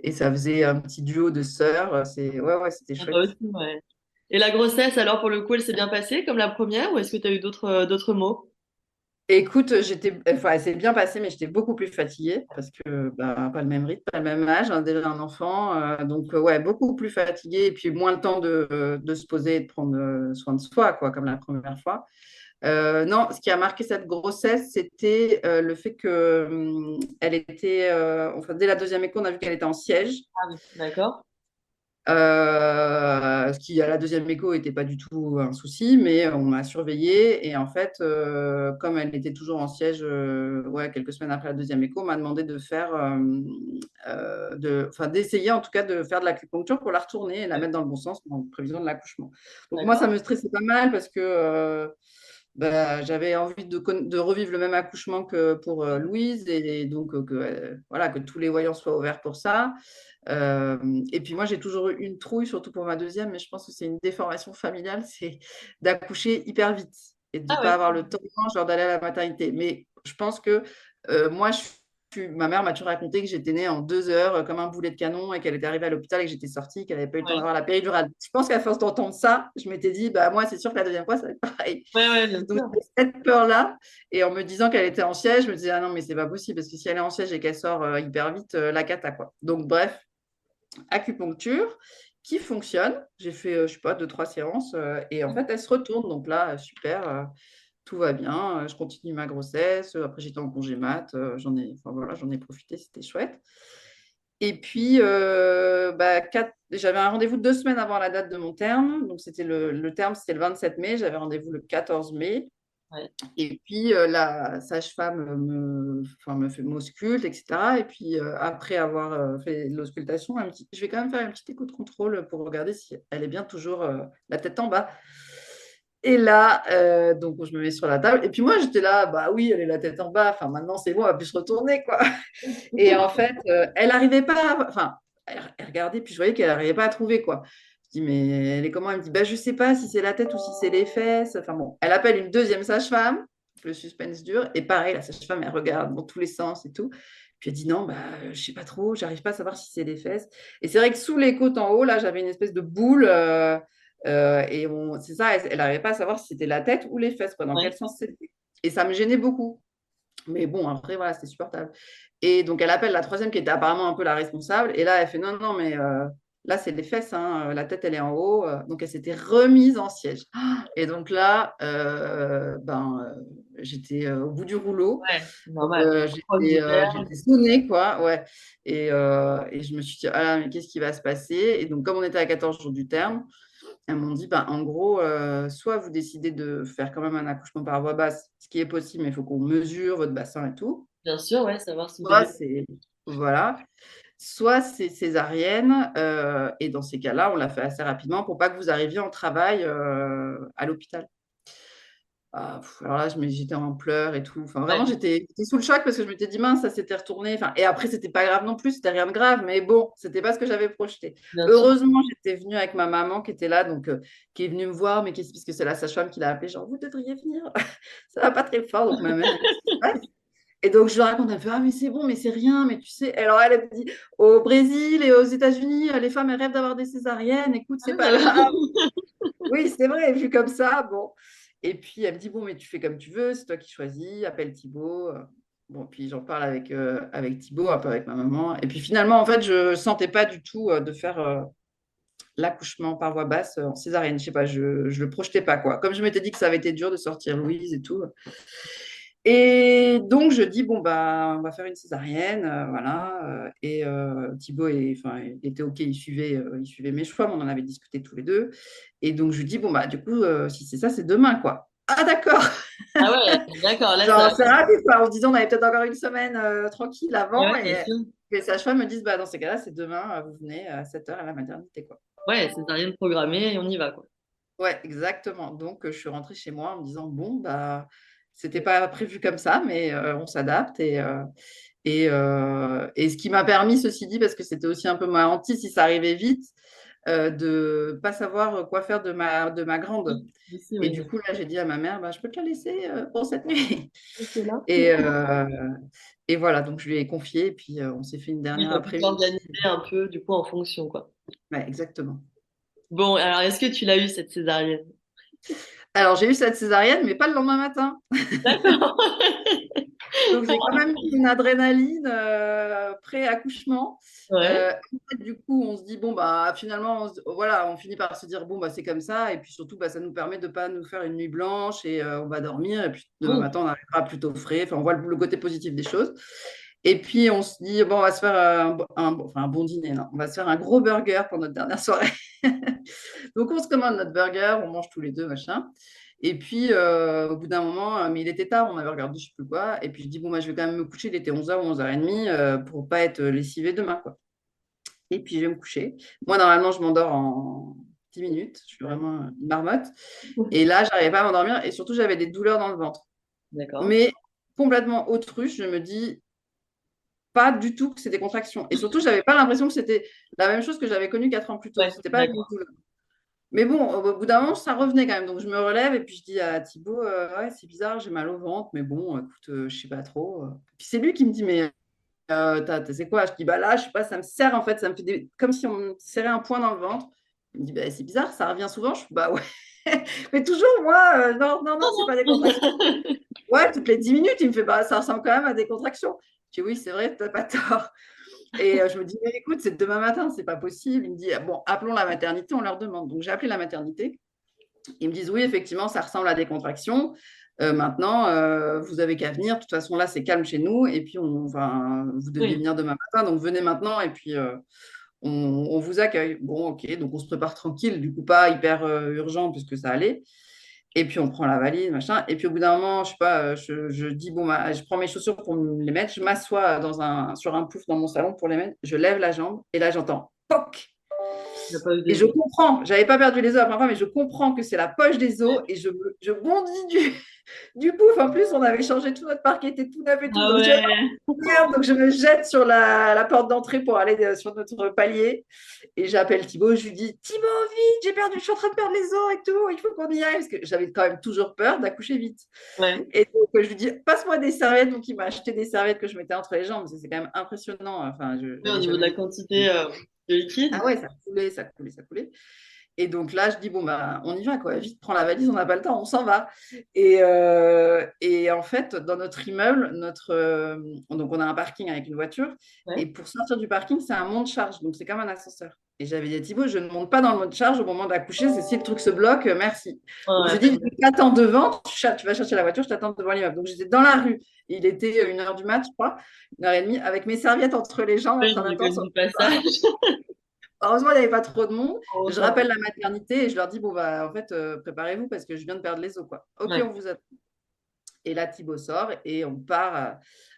Et ça faisait un petit duo de sœurs. Ouais, ouais, c'était Ah, bah chouette. aussi, ouais. Et la grossesse, alors pour le coup, elle s'est bien passée comme la première ou est-ce que tu as eu d'autres mots? Écoute, enfin, elle s'est bien passée, mais j'étais beaucoup plus fatiguée parce que bah, pas le même rythme, pas le même âge, hein, déjà un enfant. Donc, ouais, beaucoup plus fatiguée et puis moins le temps de se poser et de prendre soin de soi, quoi, comme la première fois. Non, ce qui a marqué cette grossesse, c'était le fait que elle était, enfin, dès la deuxième écho, on a vu qu'elle était en siège. Ah oui, d'accord. Ce qui, à la deuxième écho, n'était pas du tout un souci, mais on m'a surveillée. Et en fait, comme elle était toujours en siège, ouais, quelques semaines après la deuxième écho, on m'a demandé de faire, enfin, d'essayer en tout cas de faire de l'acupuncture pour la retourner et la mettre dans le bon sens en prévision de l'accouchement. Donc moi, ça D'accord. me stressait pas mal parce que bah, j'avais envie de revivre le même accouchement que pour Louise et donc voilà, que tous les voyants soient ouverts pour ça. Et puis moi, j'ai toujours eu une trouille, surtout pour ma deuxième, mais je pense que c'est une déformation familiale, c'est d'accoucher hyper vite et de ne Ah pas ouais. avoir le temps genre, d'aller à la maternité. Mais je pense que moi, je ma mère m'a toujours raconté que j'étais née en 2 heures comme un boulet de canon et qu'elle était arrivée à l'hôpital et que j'étais sortie, qu'elle n'avait pas eu le temps Ouais, d'avoir la péridurale. Je pense qu'à force d'entendre ça, je m'étais dit, bah moi, c'est sûr que la deuxième fois, ça va être pareil. ouais, ouais, bien Donc, sûr. j'avais cette peur-là. Et en me disant qu'elle était en siège, je me disais, ah non, mais c'est pas possible parce que si elle est en siège et qu'elle sort hyper vite, la cata, quoi. Donc, bref, acupuncture qui fonctionne. J'ai fait, je sais pas, 2, 3 séances et en fait, elle se retourne. Donc là, super, tout va bien. Je continue ma grossesse. Après, j'étais en congé mat. Enfin, voilà, j'en ai profité, c'était chouette. Et puis, j'avais un rendez-vous 2 semaines avant la date de mon terme. Donc, c'était le terme, c'était le 27 mai. J'avais rendez-vous le 14 mai. Ouais, Et puis, la sage-femme m'ausculte, etc. Et puis, après avoir fait l'auscultation, elle me dit, je vais quand même faire une petite écho de contrôle pour regarder si elle est bien toujours la tête en bas. Et là, donc, je me mets sur la table. Et puis, moi, j'étais là, bah oui, elle est la tête en bas. Enfin, maintenant, c'est bon, elle a pu se retourner, quoi. Et en fait, elle n'arrivait pas enfin, elle regardait, puis je voyais qu'elle n'arrivait pas à trouver, quoi. Je dis, mais elle est comment? Elle me dit, bah, je ne sais pas si c'est la tête ou si c'est les fesses. Enfin bon, elle appelle une deuxième sage-femme, le suspense dure, et pareil, la sage-femme, elle regarde dans tous les sens et tout. Puis elle dit, non, bah, je ne sais pas trop, j'arrive pas à savoir si c'est les fesses. Et c'est vrai que sous les côtes en haut, là, j'avais une espèce de boule. C'est ça, elle n'arrivait pas à savoir si c'était la tête ou les fesses, quoi, dans quel ouais, sens c'était. Et ça me gênait beaucoup. Mais bon, après, voilà, c'était supportable. Et donc, elle appelle la troisième qui était apparemment un peu la responsable. Et là, elle fait non, non, mais là, c'est les fesses. Hein, la tête, elle est en haut. Donc, elle s'était remise en siège. Et donc là, j'étais au bout du rouleau. ouais, normal. Proche du terme. J'étais sonnée, quoi. Ouais. Et je me suis dit, ah, mais qu'est-ce qui va se passer? Et donc, comme on était à 14 jours du terme, elles m'ont dit, ben, en gros, soit vous décidez de faire quand même un accouchement par voie basse, ce qui est possible, mais il faut qu'on mesure votre bassin et tout. Bien sûr, ouais, savoir si le Soit bébé. c'est voilà, soit c'est césarienne, et dans ces cas-là, on l'a fait assez rapidement pour pas que vous arriviez en travail à l'hôpital. Ah, alors là, j'étais en pleurs et tout. Enfin, vraiment, Ouais, j'étais sous le choc parce que je m'étais dit, mince, ça s'était retourné. Enfin, et après, c'était pas grave non plus, c'était rien de grave, mais bon, c'était pas ce que j'avais projeté. bien sûr. Heureusement, j'étais venue avec ma maman qui était là, donc qui est venue me voir, mais puisque c'est la sage-femme qui l'a appelée, genre, vous devriez venir. Ça va pas très fort, donc ma mère, qu'est-ce qui se passe? Et donc, je lui raconte, elle me fait, ah, mais c'est bon, mais c'est rien, mais tu sais. Alors, elle me dit, au Brésil et aux États-Unis, les femmes, elles rêvent d'avoir des césariennes. Écoute, c'est pas grave. Ah, Oui, c'est vrai, vu comme ça, bon. Et puis, elle me dit, bon, mais tu fais comme tu veux, c'est toi qui choisis, appelle Thibaut. Bon, puis j'en parle avec Thibaut, un peu avec ma maman. Et puis finalement, en fait, je ne sentais pas du tout de faire l'accouchement par voie basse en césarienne. Je sais pas, je ne le projetais pas, quoi. Comme je m'étais dit que ça avait été dur de sortir Louise et tout. Et donc, je dis, bon, bah, on va faire une césarienne, voilà. Et Thibaut était OK, il suivait mes choix, mais on en avait discuté tous les deux. Et donc, je lui dis, bon, bah, du coup, si c'est ça, c'est demain, quoi. Ah, d'accord. ah ouais, d'accord, là, Genre, ça. c'est rapide, quoi. En se disant, on avait peut-être encore une semaine tranquille Ouais, avant. ouais, bien Et sûr. les sages-femmes me disent, bah, dans ces cas-là, c'est demain, vous venez à 7 heures à la maternité, quoi. Ouais, césarienne programmée et on y va, quoi. Ouais, exactement. Donc, je suis rentrée chez moi en me disant, bon, bah, c'était pas prévu comme ça, mais on s'adapte. Et ce qui m'a permis, ceci dit, parce que c'était aussi un peu ma hantise si ça arrivait vite, de pas savoir quoi faire de ma grande. Oui, ici, Et oui, du bien coup, là, j'ai dit à ma mère, bah, je peux te la laisser pour cette nuit. sûr. C'est là. Et, euh, et voilà, donc je lui ai confié, et puis on s'est fait une Oui, dernière t'as pu après-midi. t'organiser un peu, du coup, en fonction, quoi. Ouais, exactement. Bon, alors, est-ce que tu l'as eu, cette césarienne? Alors, j'ai eu cette césarienne, mais pas le lendemain matin. D'accord. Donc, j'ai quand même eu une adrénaline pré-accouchement. Ouais. En fait, du coup, on se dit, bon, bah, finalement, voilà, on finit par se dire, bon, bah, c'est comme ça. Et puis surtout, bah, ça nous permet de ne pas nous faire une nuit blanche et on va dormir. Et puis demain Bon, matin, on arrivera plutôt frais. Enfin, on voit le côté positif des choses. Et puis, on se dit, bon, on va se faire un bon dîner. Non, on va se faire un gros burger pour notre dernière soirée. Donc, on se commande notre burger, on mange tous les deux, machin. Et puis, au bout d'un moment, mais il était tard, on avait regardé je ne sais plus quoi. Et puis, je dis, bon, moi, je vais quand même me coucher. Il était 11 h ou 11 h 30 pour ne pas être lessivé demain, quoi. Et puis, je vais me coucher. Moi, normalement, je m'endors en 10 minutes. Je suis vraiment une marmotte. Et là, je n'arrivais pas à m'endormir. Et surtout, j'avais des douleurs dans le ventre. d'accord. Mais complètement autruche, je me dis pas du tout que c'était des contractions. Et surtout, je n'avais pas l'impression que c'était la même chose que j'avais connu 4 ans plus tôt. Ouais, C'était pas la même d'accord. douleur. Mais bon, au bout d'un moment, ça revenait quand même. Donc, je me relève et puis je dis à Thibaut, ouais, c'est bizarre, j'ai mal au ventre, mais bon, écoute, je sais pas trop. Puis c'est lui qui me dit, mais C'est quoi? Je dis, bah là, je sais pas, ça me serre en fait, ça me fait comme si on me serrait un point dans le ventre. Il me dit, bah, c'est bizarre, ça revient souvent. Je dis, bah ouais. Mais toujours, moi, non, non, non, c'est pas des contractions. Ouais, toutes les 10 minutes, il me fait, bah ça ressemble quand même à des contractions. Je dis, oui, c'est vrai, t'as pas tort. Et je me dis, mais écoute, c'est demain matin, c'est pas possible. Il me dit, ah, bon, appelons la maternité, on leur demande. Donc j'ai appelé la maternité. Ils me disent, oui, effectivement, ça ressemble à des contractions. Maintenant, vous avez qu'à venir. De toute façon, là, c'est calme chez nous. Et puis, vous deviez Oui. venir demain matin. Donc, venez maintenant. Et puis, on vous accueille. Bon, OK. Donc, on se prépare tranquille. Du coup, pas hyper urgent puisque ça allait. Et puis, on prend la valise, machin. Et puis, au bout d'un moment, je sais pas, je dis, bon, bah, je prends mes chaussures pour me les mettre. Je m'assois sur un pouf dans mon salon pour les mettre. Je lève la jambe. Et là, j'entends, poc! La pause Et des je os. comprends, j'avais pas perdu les os la première fois, mais je comprends que c'est la poche des os et je bondis du pouf. En plus, on avait changé tout notre parquet, était tout neuf et tout. Ah Donc, ouais. donc je me jette sur la porte d'entrée pour aller sur notre palier. Et j'appelle Thibaut, je lui dis, Thibaut, vite, je suis en train de perdre les os et tout, il faut qu'on y aille. Parce que j'avais quand même toujours peur d'accoucher vite. Ouais. Et donc, je lui dis, passe-moi des serviettes. Donc, il m'a acheté des serviettes que je mettais entre les jambes. C'est quand même impressionnant. Enfin, je Oui, au n'avais niveau de jamais la vu. quantité de liquide. Ah ouais, ça coulait, ça coulait, ça coulait. Et donc là, je dis, bon, bah, on y va, quoi. Vite, prends la valise, on n'a pas le temps, on s'en va. Et en fait, dans notre immeuble, donc on a un parking avec une voiture. Et Ouais. pour sortir du parking, c'est un monte-charge. Donc c'est comme un ascenseur. Et j'avais dit à Thibaut, je ne monte pas dans le monte-charge au moment d'accoucher. C'est si le truc se bloque, merci. Donc je Ouais, dis, je t'attends devant, tu vas chercher la voiture, je t'attends devant l'immeuble. Donc j'étais dans la rue. Il était 1 heure du mat, je crois, 1 heure et demie, avec mes serviettes entre les jambes en ouais, train j'ai d'attendre. connu le passage. Heureusement, il n'y avait pas trop de monde. Je Heureusement. rappelle la maternité et je leur dis, bon, bah, en fait, préparez-vous parce que je viens de perdre les os, quoi. OK, Ouais. on vous attend. Et là, Thibaut sort et on part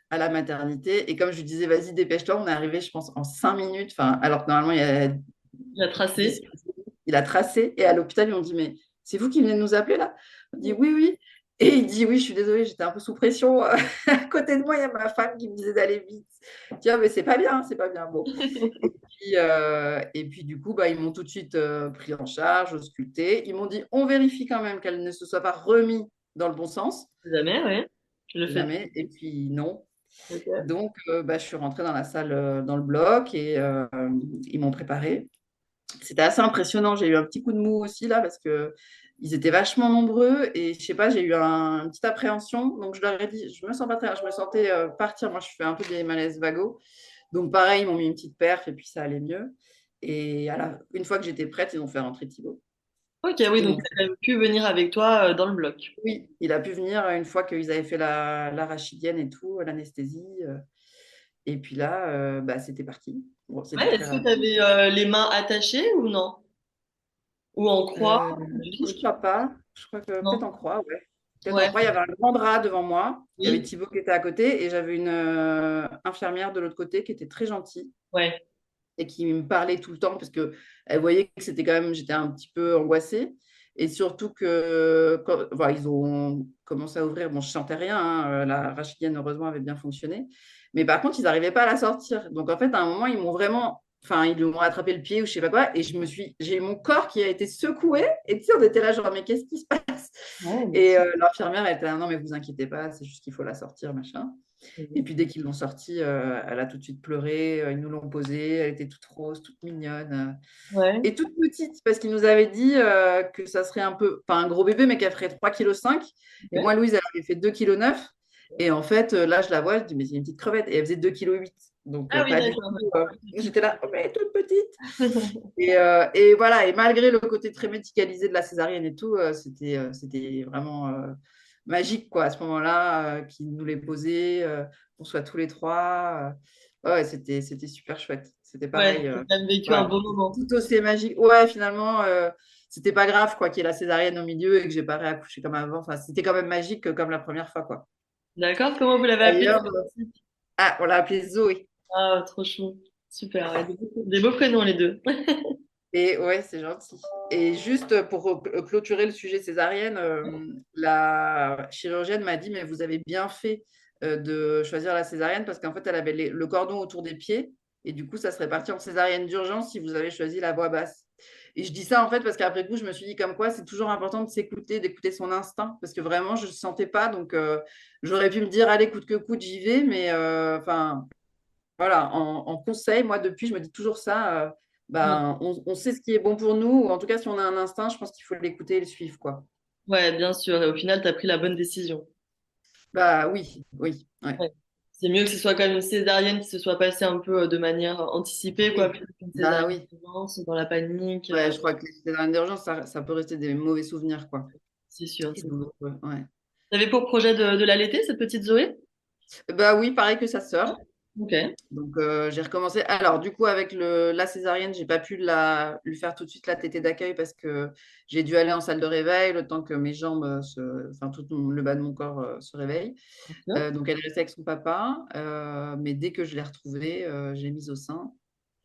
à la maternité. Et comme je lui disais, vas-y, dépêche-toi, on est arrivé, je pense, en 5 minutes. Enfin, alors que normalement, il y a Il a tracé. 10 minutes. Il a tracé. Et à l'hôpital, ils ont dit, mais c'est vous qui venez de nous appeler là? On dit, oui, oui. Et il dit, oui, je suis désolée, j'étais un peu sous pression. À côté de moi, il y a ma femme qui me disait d'aller vite. Tiens, mais c'est pas bien, c'est pas bien. Bon. Et puis, du coup, bah, ils m'ont tout de suite pris en charge, ausculté. Ils m'ont dit, on vérifie quand même qu'elle ne se soit pas remise dans le bon sens. Jamais, ouais. Je le fais. Jamais. Et puis, non. Ok. Donc, bah, je suis rentrée dans la salle, dans le bloc, et ils m'ont préparée. C'était assez impressionnant. J'ai eu un petit coup de mou aussi, là, parce que ils étaient vachement nombreux. Et je sais pas, j'ai eu une petite appréhension. Donc, je leur ai dit, je me sens pas très bien. Je me sentais partir. Moi, je fais un peu des malaises vagos. Donc, pareil, ils m'ont mis une petite perf et puis ça allait mieux. Et une fois que j'étais prête, ils ont fait rentrer Thibaut. Ok, oui, Ils donc m'ont tu as pu venir avec toi dans le bloc. Oui, il a pu venir une fois qu'ils avaient fait l'arachidienne et tout, l'anesthésie. Et puis là, bah, c'était parti. Bon, c'était Ouais, très est-ce que tu rapide. avais les mains attachées ou non? Ou en croix? Du Non, je truc? crois pas. Je crois que peut-être Non? en croix, ouais. Peut-être en Ouais. croix. Il y avait un grand drap devant moi. Il y avait Oui. Thibaut qui était à côté et j'avais une infirmière de l'autre côté qui était très gentille Ouais. et qui me parlait tout le temps parce qu'elle voyait que c'était quand même, j'étais un petit peu angoissée. Et surtout que enfin, ils ont commencé à ouvrir, bon, je ne sentais rien, hein, la rachidienne, heureusement, avait bien fonctionné. Mais par contre, ils n'arrivaient pas à la sortir. Donc, en fait, à un moment, ils m'ont vraiment, enfin, ils m'ont attrapé le pied ou je ne sais pas quoi. Et j'ai eu mon corps qui a été secoué. Et tu sais, on était là, genre, mais qu'est-ce qui se passe? Ouais, bien Et sûr. l'infirmière, elle était là, non, mais vous inquiétez pas, c'est juste qu'il faut la sortir, machin. Et Mhm. puis dès qu'ils l'ont sortie, elle a tout de suite pleuré. Ils nous l'ont posée. Elle était toute rose, toute mignonne. Ouais. Et toute petite, parce qu'ils nous avaient dit que ça serait un peu, pas un gros bébé, mais qu'elle ferait 3,5 kg. Et Ok. moi, Louise, elle avait fait 2,9 kg. Et en fait, là, je la vois, je dis, mais c'est une petite crevette. Et elle faisait 2,8 kg. Donc, Ah oui, pas du d'accord. tout. J'étais là, oh, mais elle est toute petite. Et voilà, et malgré le côté très médicalisé de la césarienne et tout, c'était vraiment magique, quoi, à ce moment-là, qu'ils nous les posaient, qu'on soit tous les trois. Ouais, c'était super chouette. C'était Ouais, pareil. tu as quand même vécu un Voilà, beau moment. tout aussi magique. Ouais, finalement, c'était pas grave, quoi, qu'il y ait la césarienne au milieu et que j'ai pas réaccouché comme avant. Enfin, c'était quand même magique comme la première fois, quoi. D'accord, comment vous l'avez appelé? D'ailleurs, on l'a appelée Zoé. Ah, trop chou. Super, ouais, des beaux prénoms les deux. Et ouais, c'est gentil. Et juste pour clôturer le sujet césarienne, la chirurgienne m'a dit, mais vous avez bien fait de choisir la césarienne parce qu'en fait, elle avait le cordon autour des pieds et du coup, ça serait parti en césarienne d'urgence si vous avez choisi la voie basse. Et je dis ça en fait parce qu'après coup, je me suis dit comme quoi c'est toujours important de s'écouter, d'écouter son instinct parce que vraiment, je ne sentais pas. Donc, j'aurais pu me dire, allez, coûte que coûte, j'y vais, mais enfin, voilà, en conseil, moi, depuis, je me dis toujours ça. Ouais, Ben, on sait ce qui est bon pour nous, ou en tout cas, si on a un instinct, je pense qu'il faut l'écouter et le suivre, quoi. ouais, bien sûr. Et au final, tu as pris la bonne décision. Bah oui, oui, ouais. Ouais. C'est mieux que ce soit quand même une césarienne qui se soit passée un peu de manière anticipée, quoi, Oui, plutôt qu'une bah césarienne oui. d'urgence, dans la panique. Ouais, je crois que les césariennes d'urgence, ça peut rester des mauvais souvenirs, quoi. C'est sûr. Et douloureux, ouais. T'avais pour projet de l'allaiter, cette petite Zoé? Bah oui, pareil que sa sœur. Ok. Donc, j'ai recommencé. Alors, du coup, avec la césarienne, j'ai pas pu lui faire tout de suite la tétée d'accueil parce que j'ai dû aller en salle de réveil le temps que mes jambes, enfin, le bas de mon corps se réveille. Ok. Donc, elle est restée avec son papa. Mais dès que je l'ai retrouvée, j'ai mise au sein.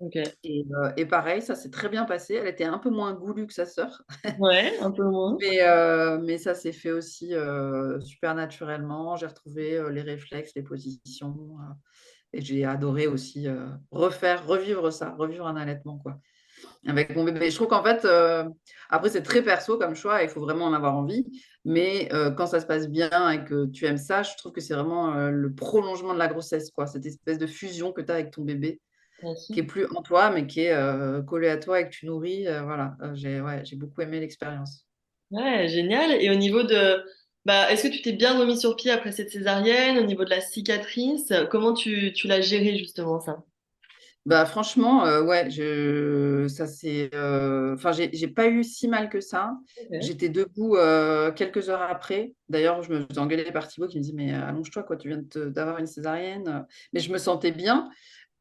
Ok. Et pareil, ça s'est très bien passé. Elle était un peu moins goulue que sa sœur. Ouais, un peu moins. Mais ça s'est fait aussi super naturellement. J'ai retrouvé les réflexes, les positions. Et j'ai adoré aussi revivre ça, revivre un allaitement, quoi, avec mon bébé. Je trouve qu'en fait, après, c'est très perso comme choix, il faut vraiment en avoir envie. Mais quand ça se passe bien et que tu aimes ça, je trouve que c'est vraiment le prolongement de la grossesse, quoi. Cette espèce de fusion que tu as avec ton bébé, Bien sûr. qui est plus en toi, mais qui est collé à toi et que tu nourris. Voilà. Ouais, j'ai beaucoup aimé l'expérience. Ouais, génial. Et au niveau de, bah, est-ce que tu t'es bien remis sur pied après cette césarienne? Au niveau de la cicatrice, comment tu l'as géré justement ça? Bah franchement, ouais, ça c'est, enfin j'ai pas eu si mal que ça. Ok. J'étais debout quelques heures après. D'ailleurs, je me faisais engueuler par Thibaut qui me dit mais allonge-toi quoi, tu viens d'avoir une césarienne. Mais je me sentais bien.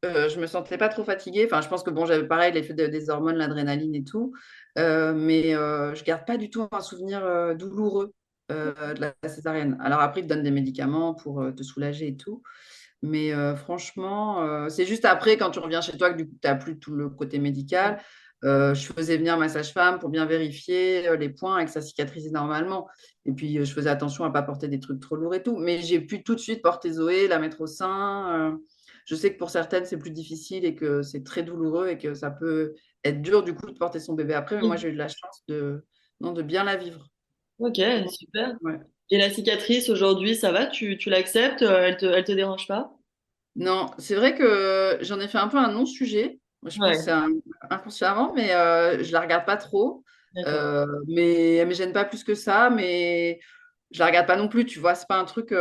Je me sentais pas trop fatiguée. Enfin, je pense que bon, j'avais pareil l'effet des hormones, l'adrénaline et tout. Mais je garde pas du tout un souvenir douloureux de la césarienne. Alors après, ils te donnent des médicaments pour te soulager et tout. Mais franchement, c'est juste après, quand tu reviens chez toi, que du coup, tu as plus tout le côté médical. Je faisais venir ma sage-femme pour bien vérifier les points et que ça cicatrisait normalement. Et puis, je faisais attention à ne pas porter des trucs trop lourds et tout. Mais j'ai pu tout de suite porter Zoé, la mettre au sein. Je sais que pour certaines, c'est plus difficile et que c'est très douloureux et que ça peut être dur, du coup, de porter son bébé après. Mais moi, j'ai eu de la chance non, de bien la vivre. Ok, super. Ouais. Et la cicatrice aujourd'hui, ça va? Tu l'acceptes? Elle te dérange pas? Non, c'est vrai que j'en ai fait un peu un non-sujet. Je pense que c'est Ouais, inconsciemment, mais je la regarde pas trop. d'accord. Mais elle me gêne pas plus que ça, mais je la regarde pas non plus, tu vois. C'est pas un truc.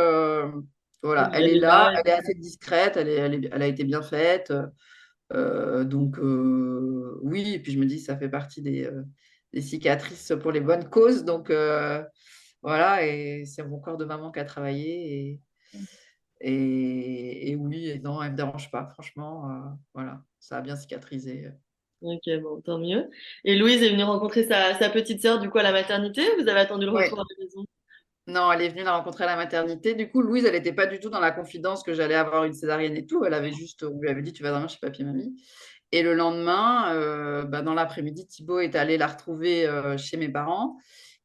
Voilà, elle Elle est est là, là. elle est assez discrète, elle a été bien faite. Donc oui, et puis je me dis, ça fait partie des cicatrices pour les bonnes causes. Donc voilà, et c'est mon corps de maman qui a travaillé. Et oui, et non, elle ne me dérange pas, franchement. Voilà, ça a bien cicatrisé. Ok, bon, tant mieux. Et Louise est venue rencontrer sa petite sœur, du coup, à la maternité? Vous avez attendu le Ouais. retour à la maison? Non, elle est venue la rencontrer à la maternité. Du coup, Louise, elle n'était pas du tout dans la confidence que j'allais avoir une césarienne et tout. Elle avait juste, on lui avait dit, tu vas dormir chez papy et mamie. Et le lendemain, bah, dans l'après-midi, Thibaut est allé la retrouver chez mes parents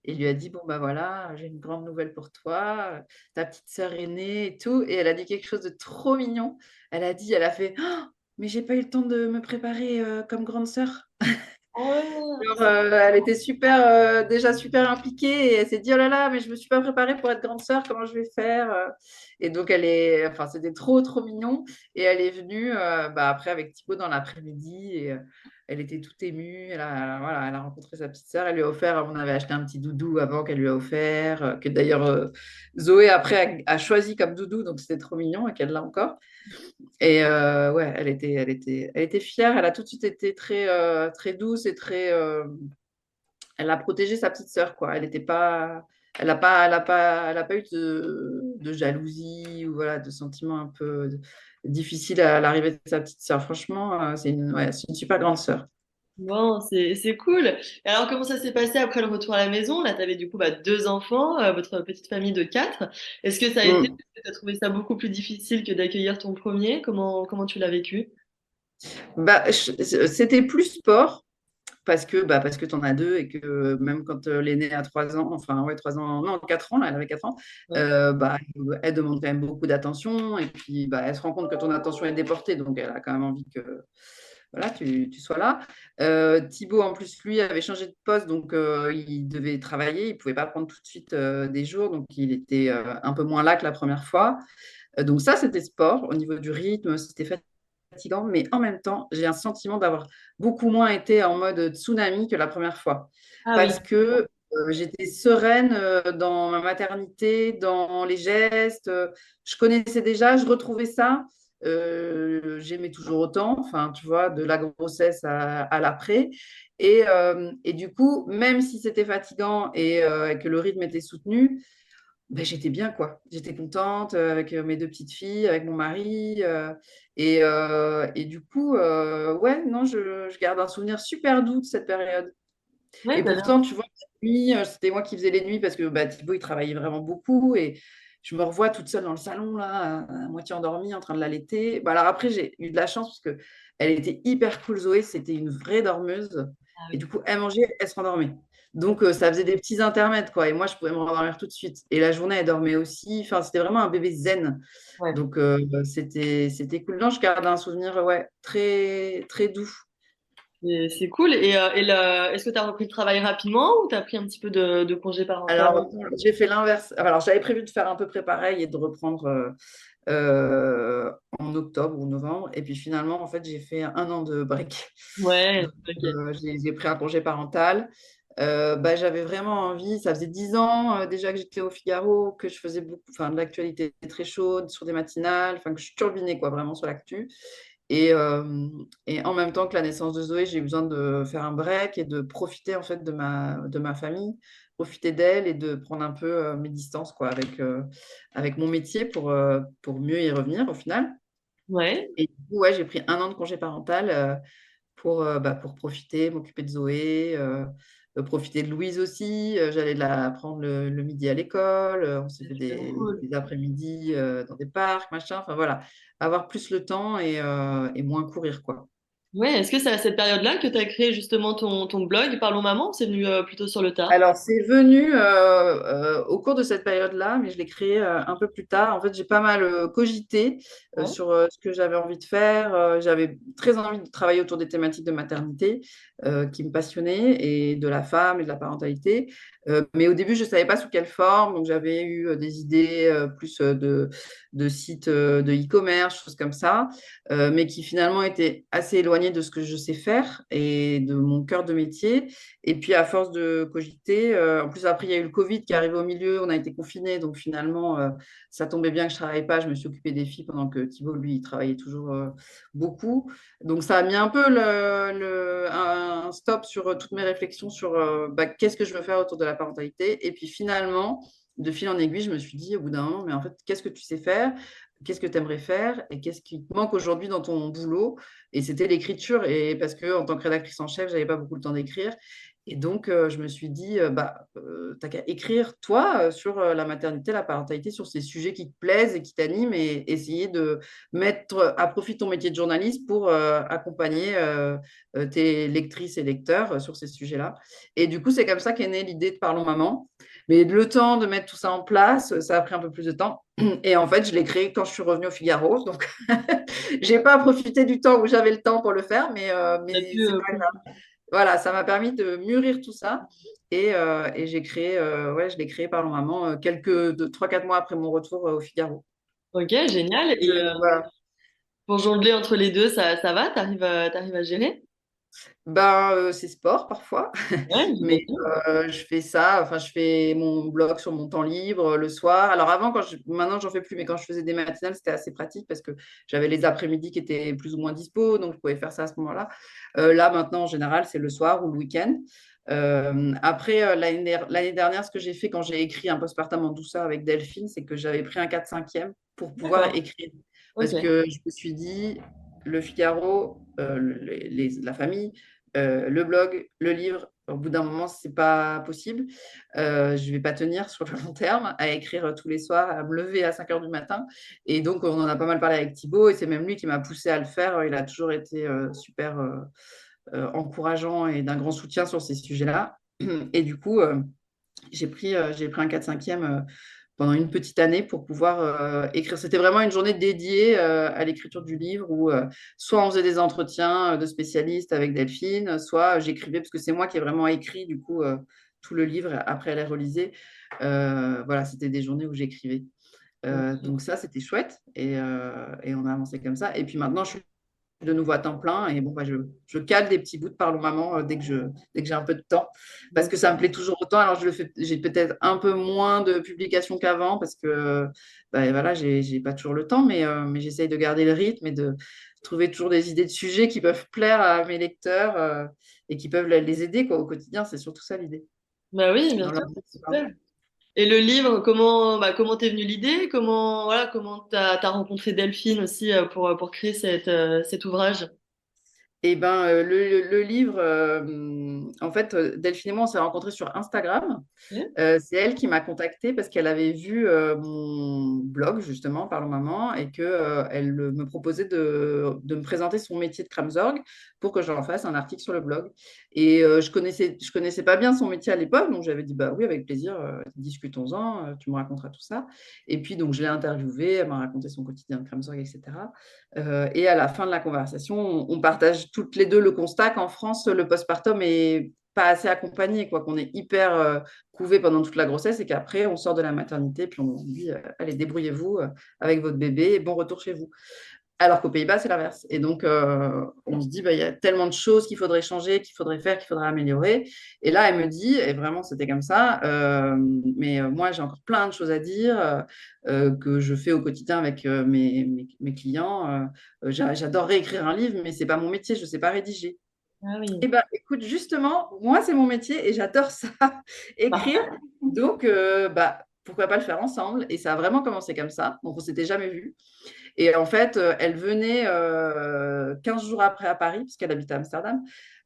et lui a dit, bon, bah voilà, j'ai une grande nouvelle pour toi. Ta petite sœur est née et tout. Et elle a dit quelque chose de trop mignon. Elle a fait, oh, mais j'ai pas eu le temps de me préparer comme grande sœur. Ah, Genre, elle était déjà super impliquée et elle s'est dit, oh là là, mais je me suis pas préparée pour être grande sœur, comment je vais faire? Et donc, enfin, c'était trop, trop mignon. Et elle est venue bah, après avec Thibaut dans l'après-midi et elle était toute émue. Voilà, elle a rencontré sa petite sœur. Elle lui a offert, on avait acheté un petit doudou avant qu'elle lui a offert, que d'ailleurs Zoé après a choisi comme doudou, donc c'était trop mignon et qu'elle l'a encore. Et ouais, elle était fière. Elle a tout de suite été très, très douce et très. Elle a protégé sa petite sœur, quoi. Elle était pas. Elle a pas eu de jalousie ou voilà, de sentiments un peu difficiles à l'arrivée de sa petite sœur. Franchement, ouais, c'est une super grande sœur. bon, c'est cool. Et alors, comment ça s'est passé après le retour à la maison? Là, tu avais du coup bah, deux enfants, votre petite famille de quatre. Est-ce que ça a été, Mm. est-ce que tu as trouvé ça beaucoup plus difficile que d'accueillir ton premier? Comment tu l'as vécu? Bah, c'était plus sport. Parce que tu en as deux et que même quand l'aînée a 3 ans, enfin ouais, 3 ans, non, 4 ans, là, elle avait 4 ans, Ouais. bah, elle demande quand même beaucoup d'attention et puis bah, elle se rend compte que ton attention est déportée, donc elle a quand même envie que voilà, tu sois là. Thibaut, en plus, lui, avait changé de poste, donc il devait travailler, il ne pouvait pas prendre tout de suite des jours, donc il était un peu moins là que la première fois. Donc ça, c'était sport. Au niveau du rythme, c'était fait. fatigant, mais en même temps, j'ai un sentiment d'avoir beaucoup moins été en mode tsunami que la première fois. Ah oui. Parce que j'étais sereine dans ma maternité, dans les gestes. Je connaissais déjà, je retrouvais ça. J'aimais toujours autant, enfin, tu vois, de la grossesse à l'après. Et du coup, même si c'était fatigant et que le rythme était soutenu, ben, j'étais bien, quoi. J'étais contente avec mes deux petites filles, avec mon mari. Et du coup, ouais, non, je garde un souvenir super doux de cette période. Ouais, Et t'as bien. pourtant, tu vois, la nuit, c'était moi qui faisais les nuits parce que bah, Thibaut, il travaillait vraiment beaucoup. Et je me revois toute seule dans le salon, là, à moitié endormie, en train de l'allaiter. Bah, alors après, j'ai eu de la chance parce que elle était hyper cool, Zoé. C'était une vraie dormeuse. Ah Et oui. du coup, elle mangeait, elle se rendormait. Donc, ça faisait des petits intermèdes, quoi. Et moi, je pouvais me rendormir tout de suite. Et la journée, elle dormait aussi. Enfin, c'était vraiment un bébé zen. Ouais. Donc, c'était cool. Non, je garde un souvenir, ouais, très, très doux. Et c'est cool. Est-ce que tu as repris le travail rapidement ou tu as pris un petit peu de congé parental? Alors, j'ai fait l'inverse. Alors, j'avais prévu de faire à peu près pareil et de reprendre en octobre ou novembre. Et puis finalement, en fait, j'ai fait un an de break. Ouais, Donc, ok. j'ai pris un congé parental. Bah, j'avais vraiment envie. Ça faisait 10 ans déjà que j'étais au Figaro, que je faisais beaucoup, enfin, de l'actualité très chaude sur des matinales, enfin, que je turbinais quoi, vraiment sur l'actu. Et en même temps que la naissance de Zoé, j'ai eu besoin de faire un break et de profiter en fait de ma famille, profiter d'elle et de prendre un peu mes distances quoi, avec mon métier pour mieux y revenir au final. Ouais. Et du coup, ouais, j'ai pris un an de congé parental pour profiter, m'occuper de Zoé, profiter de Louise aussi. J'allais la prendre le midi à l'école. On s'est C'est fait super des, cool. des après-midi dans des parcs, machin. Enfin voilà, avoir plus le temps et moins courir, quoi. Ouais, est-ce que c'est à cette période-là que tu as créé justement ton blog Parlons Maman ou c'est venu plutôt sur le tard? Alors, c'est venu au cours de cette période-là, mais je l'ai créé un peu plus tard. En fait, j'ai pas mal cogité Ouais. sur ce que j'avais envie de faire. J'avais très envie de travailler autour des thématiques de maternité qui me passionnaient et de la femme et de la parentalité. Mais au début, je ne savais pas sous quelle forme. Donc, j'avais eu des idées plus de sites de e-commerce, choses comme ça, mais qui finalement étaient assez éloignées de ce que je sais faire et de mon cœur de métier. Et puis, à force de cogiter, en plus, après, il y a eu le Covid qui est arrivé au milieu, on a été confinés. Donc, finalement, ça tombait bien que je ne travaille pas. Je me suis occupée des filles pendant que Thibaut, lui, il travaillait toujours beaucoup. Donc, ça a mis un peu un stop sur toutes mes réflexions sur qu'est-ce que je veux faire autour de la parentalité. Et puis, finalement, de fil en aiguille, je me suis dit au bout d'un moment, mais en fait, qu'est-ce que tu sais faire? Qu'est-ce que tu aimerais faire et qu'est-ce qui te manque aujourd'hui dans ton boulot? Et c'était l'écriture. Et parce que en tant que rédactrice en chef, je n'avais pas beaucoup le temps d'écrire. Et donc, je me suis dit, t'as qu'à écrire, toi, sur la maternité, la parentalité, sur ces sujets qui te plaisent et qui t'animent et essayer de mettre à profit ton métier de journaliste pour accompagner tes lectrices et lecteurs sur ces sujets-là. Et du coup, c'est comme ça qu'est née l'idée de Parlons Maman. Mais le temps de mettre tout ça en place, ça a pris un peu plus de temps. Et en fait, je l'ai créé quand je suis revenue au Figaro. Donc, j'ai pas profité du temps où j'avais le temps pour le faire, mais, T'as mais pu, c'est pas grave. Voilà, ça m'a permis de mûrir tout ça. Et j'ai créé, ouais, je l'ai créé par maman quelques 3-4 mois après mon retour au Figaro. Ok, génial. Voilà. Pour jongler entre les deux, ça va? T'arrives à gérer? C'est sport parfois, Ouais, mais j'imagine. je fais ça. Enfin, je fais mon blog sur mon temps libre le soir. Alors avant, maintenant j'en fais plus, mais quand je faisais des matinales, c'était assez pratique parce que j'avais les après-midi qui étaient plus ou moins dispo, donc je pouvais faire ça à ce moment-là. Là, maintenant, en général, c'est le soir ou le week-end. Après, l'année dernière, ce que j'ai fait quand j'ai écrit un postpartum en douceur avec Delphine, c'est que j'avais pris un 4/5e pour pouvoir D'accord. écrire. Parce Ok. que je me suis dit, le Figaro, la famille, le blog, le livre, au bout d'un moment, c'est pas possible. Je vais pas tenir sur le long terme à écrire tous les soirs, à me lever à 5 heures du matin. Et donc, on en a pas mal parlé avec Thibaut et c'est même lui qui m'a poussé à le faire. Il a toujours été super encourageant et d'un grand soutien sur ces sujets-là. Et du coup, j'ai pris un 4/5e pendant une petite année pour pouvoir écrire. C'était vraiment une journée dédiée à l'écriture du livre où soit on faisait des entretiens de spécialistes avec Delphine, soit j'écrivais, parce que c'est moi qui ai vraiment écrit du coup tout le livre, après elle a relisé. Voilà, c'était des journées où j'écrivais. Ok. Donc ça, c'était chouette et on a avancé comme ça. Et puis maintenant, je suis de nouveau à temps plein. Et bon, bah, je cale des petits bouts de Parlons Maman dès que j'ai un peu de temps, parce que ça me plaît toujours autant. Alors, j'ai peut-être un peu moins de publications qu'avant, parce que bah, voilà, j'ai pas toujours le temps, mais j'essaye de garder le rythme et de trouver toujours des idées de sujets qui peuvent plaire à mes lecteurs et qui peuvent les aider quoi, au quotidien. C'est surtout ça l'idée. Bah oui, bien Dans sûr, leur vie, c'est quoi. super. Et le livre, comment t'es venue l'idée? Comment t'as rencontré Delphine aussi pour créer cet ouvrage? Eh ben, le livre, en fait, Delphine et moi, on s'est rencontrés sur Instagram. Ok. C'est elle qui m'a contactée parce qu'elle avait vu mon blog, justement, Parlons Maman, et qu'elle elle me proposait de me présenter son métier de Kramzorg pour que j'en fasse un article sur le blog. Et je connaissais pas bien son métier à l'époque, donc j'avais dit, bah oui, avec plaisir, discutons-en, tu me raconteras tout ça. Et puis, donc, je l'ai interviewée, elle m'a raconté son quotidien de Kramzorg, etc. Et à la fin de la conversation, on partage toutes les deux le constat qu'en France, le postpartum est pas assez accompagné, quoi, qu'on est hyper couvé pendant toute la grossesse et qu'après, on sort de la maternité, puis on dit, allez, débrouillez-vous avec votre bébé et bon retour chez vous. Alors qu'aux Pays-Bas, c'est l'inverse. Et donc, on se dit, bah, il y a tellement de choses qu'il faudrait changer, qu'il faudrait faire, qu'il faudrait améliorer. Et là, elle me dit, et vraiment, c'était comme ça, mais moi, j'ai encore plein de choses à dire que je fais au quotidien avec mes clients. J'adorerais écrire un livre, mais c'est pas mon métier, je ne sais pas rédiger. Ah oui. Eh ben, écoute, justement, moi, c'est mon métier et j'adore ça, écrire. Parfait. Donc, bah, pourquoi pas le faire ensemble? Et ça a vraiment commencé comme ça. Donc, on s'était jamais vus. Et en fait, elle venait 15 jours après à Paris, puisqu'elle habite à Amsterdam.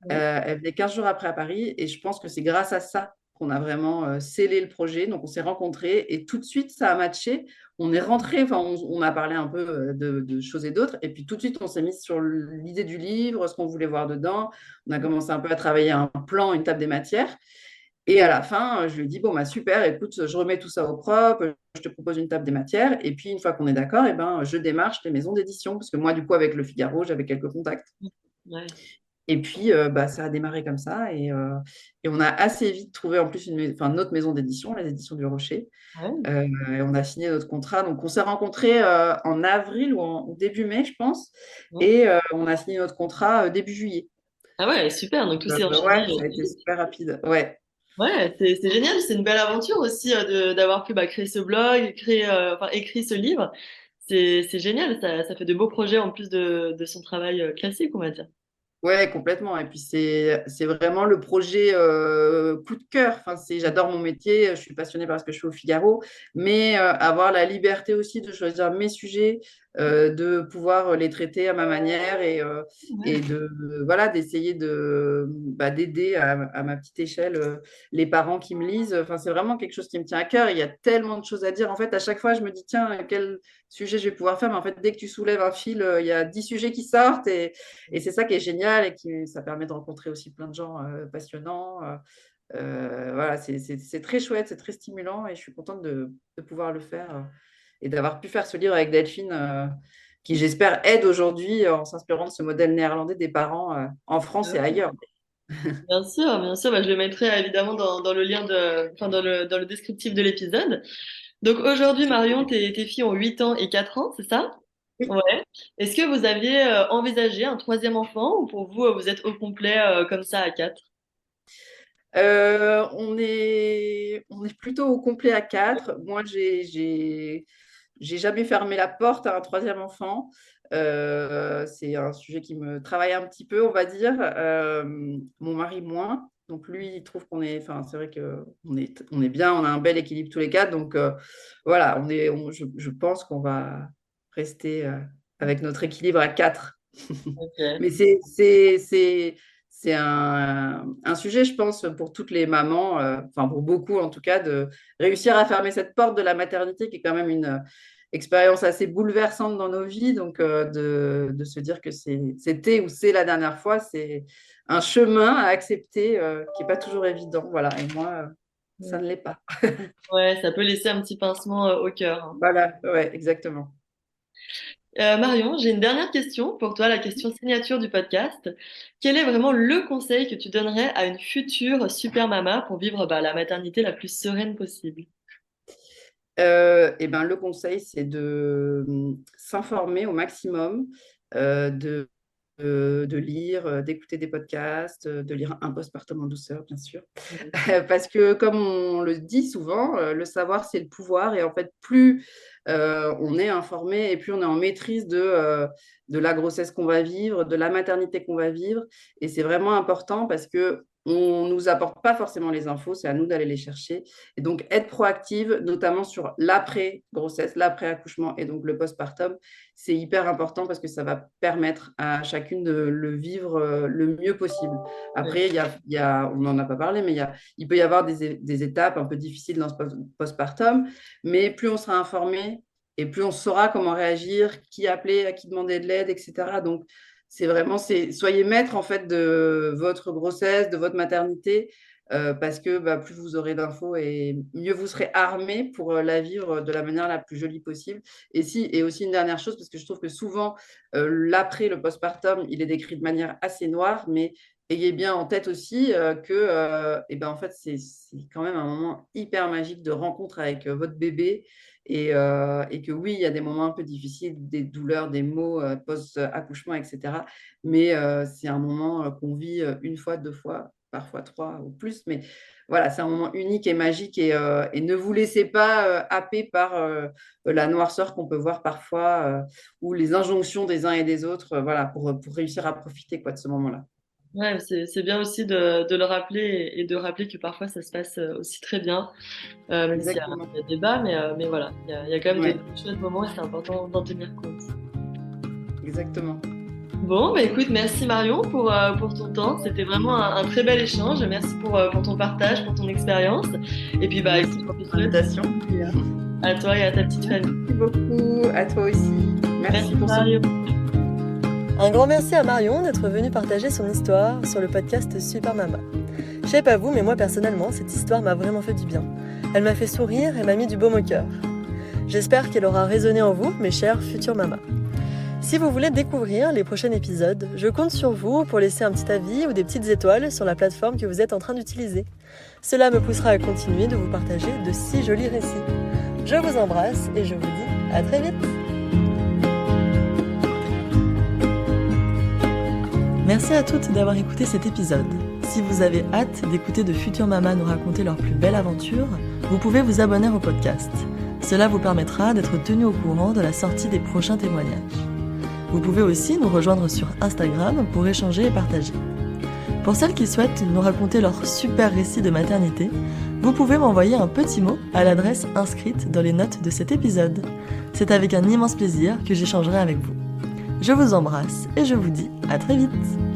Ouais. Elle venait 15 jours après à Paris. Et je pense que c'est grâce à ça qu'on a vraiment scellé le projet. Donc, on s'est rencontrés et tout de suite, ça a matché. On est rentrés, enfin, on a parlé un peu de choses et d'autres. Et puis, tout de suite, on s'est mis sur l'idée du livre, ce qu'on voulait voir dedans. On a commencé un peu à travailler un plan, une table des matières. Et à la fin, je lui ai dit, bon, bah, super, écoute, je remets tout ça au propre, je te propose une table des matières. Et puis, une fois qu'on est d'accord, eh ben, je démarche les maisons d'édition. Parce que moi, du coup, avec Le Figaro, j'avais quelques contacts. Ouais. Et puis, bah, ça a démarré comme ça. Et on a assez vite trouvé en plus notre maison d'édition, les éditions du Rocher. Ouais. Et on a signé notre contrat. Donc, on s'est rencontrés en avril ou en début mai, je pense. Ouais. Et on a signé notre contrat début juillet. Ah ouais, super. Donc tout s'est enchaîné. Ouais, ça a été super rapide. Ouais. Ouais, c'est génial. C'est une belle aventure aussi d'avoir pu créer ce blog, écrit ce livre. C'est génial. Ça fait de beaux projets en plus de son travail classique, on va dire. Ouais, complètement. Et puis, c'est vraiment le projet coup de cœur. Enfin, j'adore mon métier, je suis passionnée par ce que je fais au Figaro, mais avoir la liberté aussi de choisir mes sujets, de pouvoir les traiter à ma manière et Ouais. voilà, d'essayer d'aider à ma petite échelle les parents qui me lisent. Enfin, c'est vraiment quelque chose qui me tient à cœur. Il y a tellement de choses à dire. En fait, à chaque fois, je me dis, tiens, quel sujet je vais pouvoir faire? Mais en fait, dès que tu soulèves un fil, il y a 10 sujets qui sortent et c'est ça qui est génial et ça permet de rencontrer aussi plein de gens passionnants. Voilà, c'est très chouette, c'est très stimulant et je suis contente de pouvoir le faire et d'avoir pu faire ce livre avec Delphine, qui j'espère aide aujourd'hui en s'inspirant de ce modèle néerlandais des parents en France et ailleurs. Bien sûr, bien sûr. Bah, je le mettrai évidemment dans le lien dans le descriptif de l'épisode. Donc aujourd'hui, Marion, tes filles ont 8 ans et 4 ans, c'est ça? Oui. Ouais. Est-ce que vous aviez envisagé un troisième enfant ou pour vous, vous êtes au complet comme ça à 4? On est plutôt au complet à 4. Moi, j'ai jamais fermé la porte à un troisième enfant. C'est un sujet qui me travaille un petit peu, on va dire. Mon mari moins. Donc lui, il trouve enfin, c'est vrai on est bien, on a un bel équilibre tous les quatre. Donc voilà, je pense qu'on va rester avec notre équilibre à 4. Ok. Mais c'est un sujet, je pense, pour toutes les mamans, enfin pour beaucoup en tout cas, de réussir à fermer cette porte de la maternité qui est quand même une expérience assez bouleversante dans nos vies. Donc, de se dire que c'était ou c'est la dernière fois, c'est un chemin à accepter qui n'est pas toujours évident. Voilà, et moi, ça ne l'est pas. Ouais, ça peut laisser un petit pincement au cœur, hein. Voilà, ouais, exactement. Marion, j'ai une dernière question pour toi, la question signature du podcast. Quel est vraiment le conseil que tu donnerais à une future super mama pour vivre la maternité la plus sereine possible? Eh ben, le conseil, c'est de s'informer au maximum, de de lire, d'écouter des podcasts, de lire un postpartum en douceur, bien sûr. Parce que, comme on le dit souvent, le savoir, c'est le pouvoir. Et en fait, plus on est informé et plus on est en maîtrise de la grossesse qu'on va vivre, de la maternité qu'on va vivre. Et c'est vraiment important parce que on ne nous apporte pas forcément les infos, c'est à nous d'aller les chercher. Et donc, être proactive, notamment sur l'après-grossesse, l'après-accouchement et donc le postpartum, c'est hyper important parce que ça va permettre à chacune de le vivre le mieux possible. Après, on n'en a pas parlé, mais il peut y avoir des étapes un peu difficiles dans ce postpartum, mais plus on sera informé et plus on saura comment réagir, qui appeler, à qui demander de l'aide, etc. Donc, soyez maître en fait de votre grossesse, de votre maternité, parce que plus vous aurez d'infos et mieux vous serez armé pour la vivre de la manière la plus jolie possible. Et aussi une dernière chose, parce que je trouve que souvent, l'après, le postpartum, il est décrit de manière assez noire, mais ayez bien en tête aussi que en fait, c'est quand même un moment hyper magique de rencontre avec votre bébé. Et que oui, il y a des moments un peu difficiles, des douleurs, des maux post-accouchement, etc. Mais c'est un moment qu'on vit une fois, deux fois, parfois trois ou plus. Mais voilà, c'est un moment unique et magique. Et ne vous laissez pas happer par la noirceur qu'on peut voir parfois ou les injonctions des uns et des autres, voilà, pour réussir à profiter quoi, de ce moment-là. Ouais, c'est bien aussi de le rappeler et de rappeler que parfois ça se passe aussi très bien, même s'il y a Exactement. des débats, mais voilà, il y a quand même Ouais, de chouettes moments et c'est important d'en tenir compte. exactement. Bon, bah écoute, merci Marion pour ton temps. C'était vraiment un très bel échange. Merci pour ton partage, pour ton expérience. Et puis, bah, Merci écoute, pour je te ton souhaite invitation. à toi et à ta petite famille. Merci beaucoup. À toi aussi. Merci pour ce Marion. Un grand merci à Marion d'être venue partager son histoire sur le podcast Super Mama. Je sais pas vous, mais moi personnellement, cette histoire m'a vraiment fait du bien. Elle m'a fait sourire et m'a mis du baume au cœur. J'espère qu'elle aura résonné en vous, mes chères futures mamas. Si vous voulez découvrir les prochains épisodes, je compte sur vous pour laisser un petit avis ou des petites étoiles sur la plateforme que vous êtes en train d'utiliser. Cela me poussera à continuer de vous partager de si jolis récits. Je vous embrasse et je vous dis à très vite. Merci à toutes d'avoir écouté cet épisode. Si vous avez hâte d'écouter de futures mamas nous raconter leur plus belle aventure, vous pouvez vous abonner au podcast. Cela vous permettra d'être tenu au courant de la sortie des prochains témoignages. Vous pouvez aussi nous rejoindre sur Instagram pour échanger et partager. Pour celles qui souhaitent nous raconter leur super récit de maternité, vous pouvez m'envoyer un petit mot à l'adresse inscrite dans les notes de cet épisode. C'est avec un immense plaisir que j'échangerai avec vous. Je vous embrasse et je vous dis à très vite.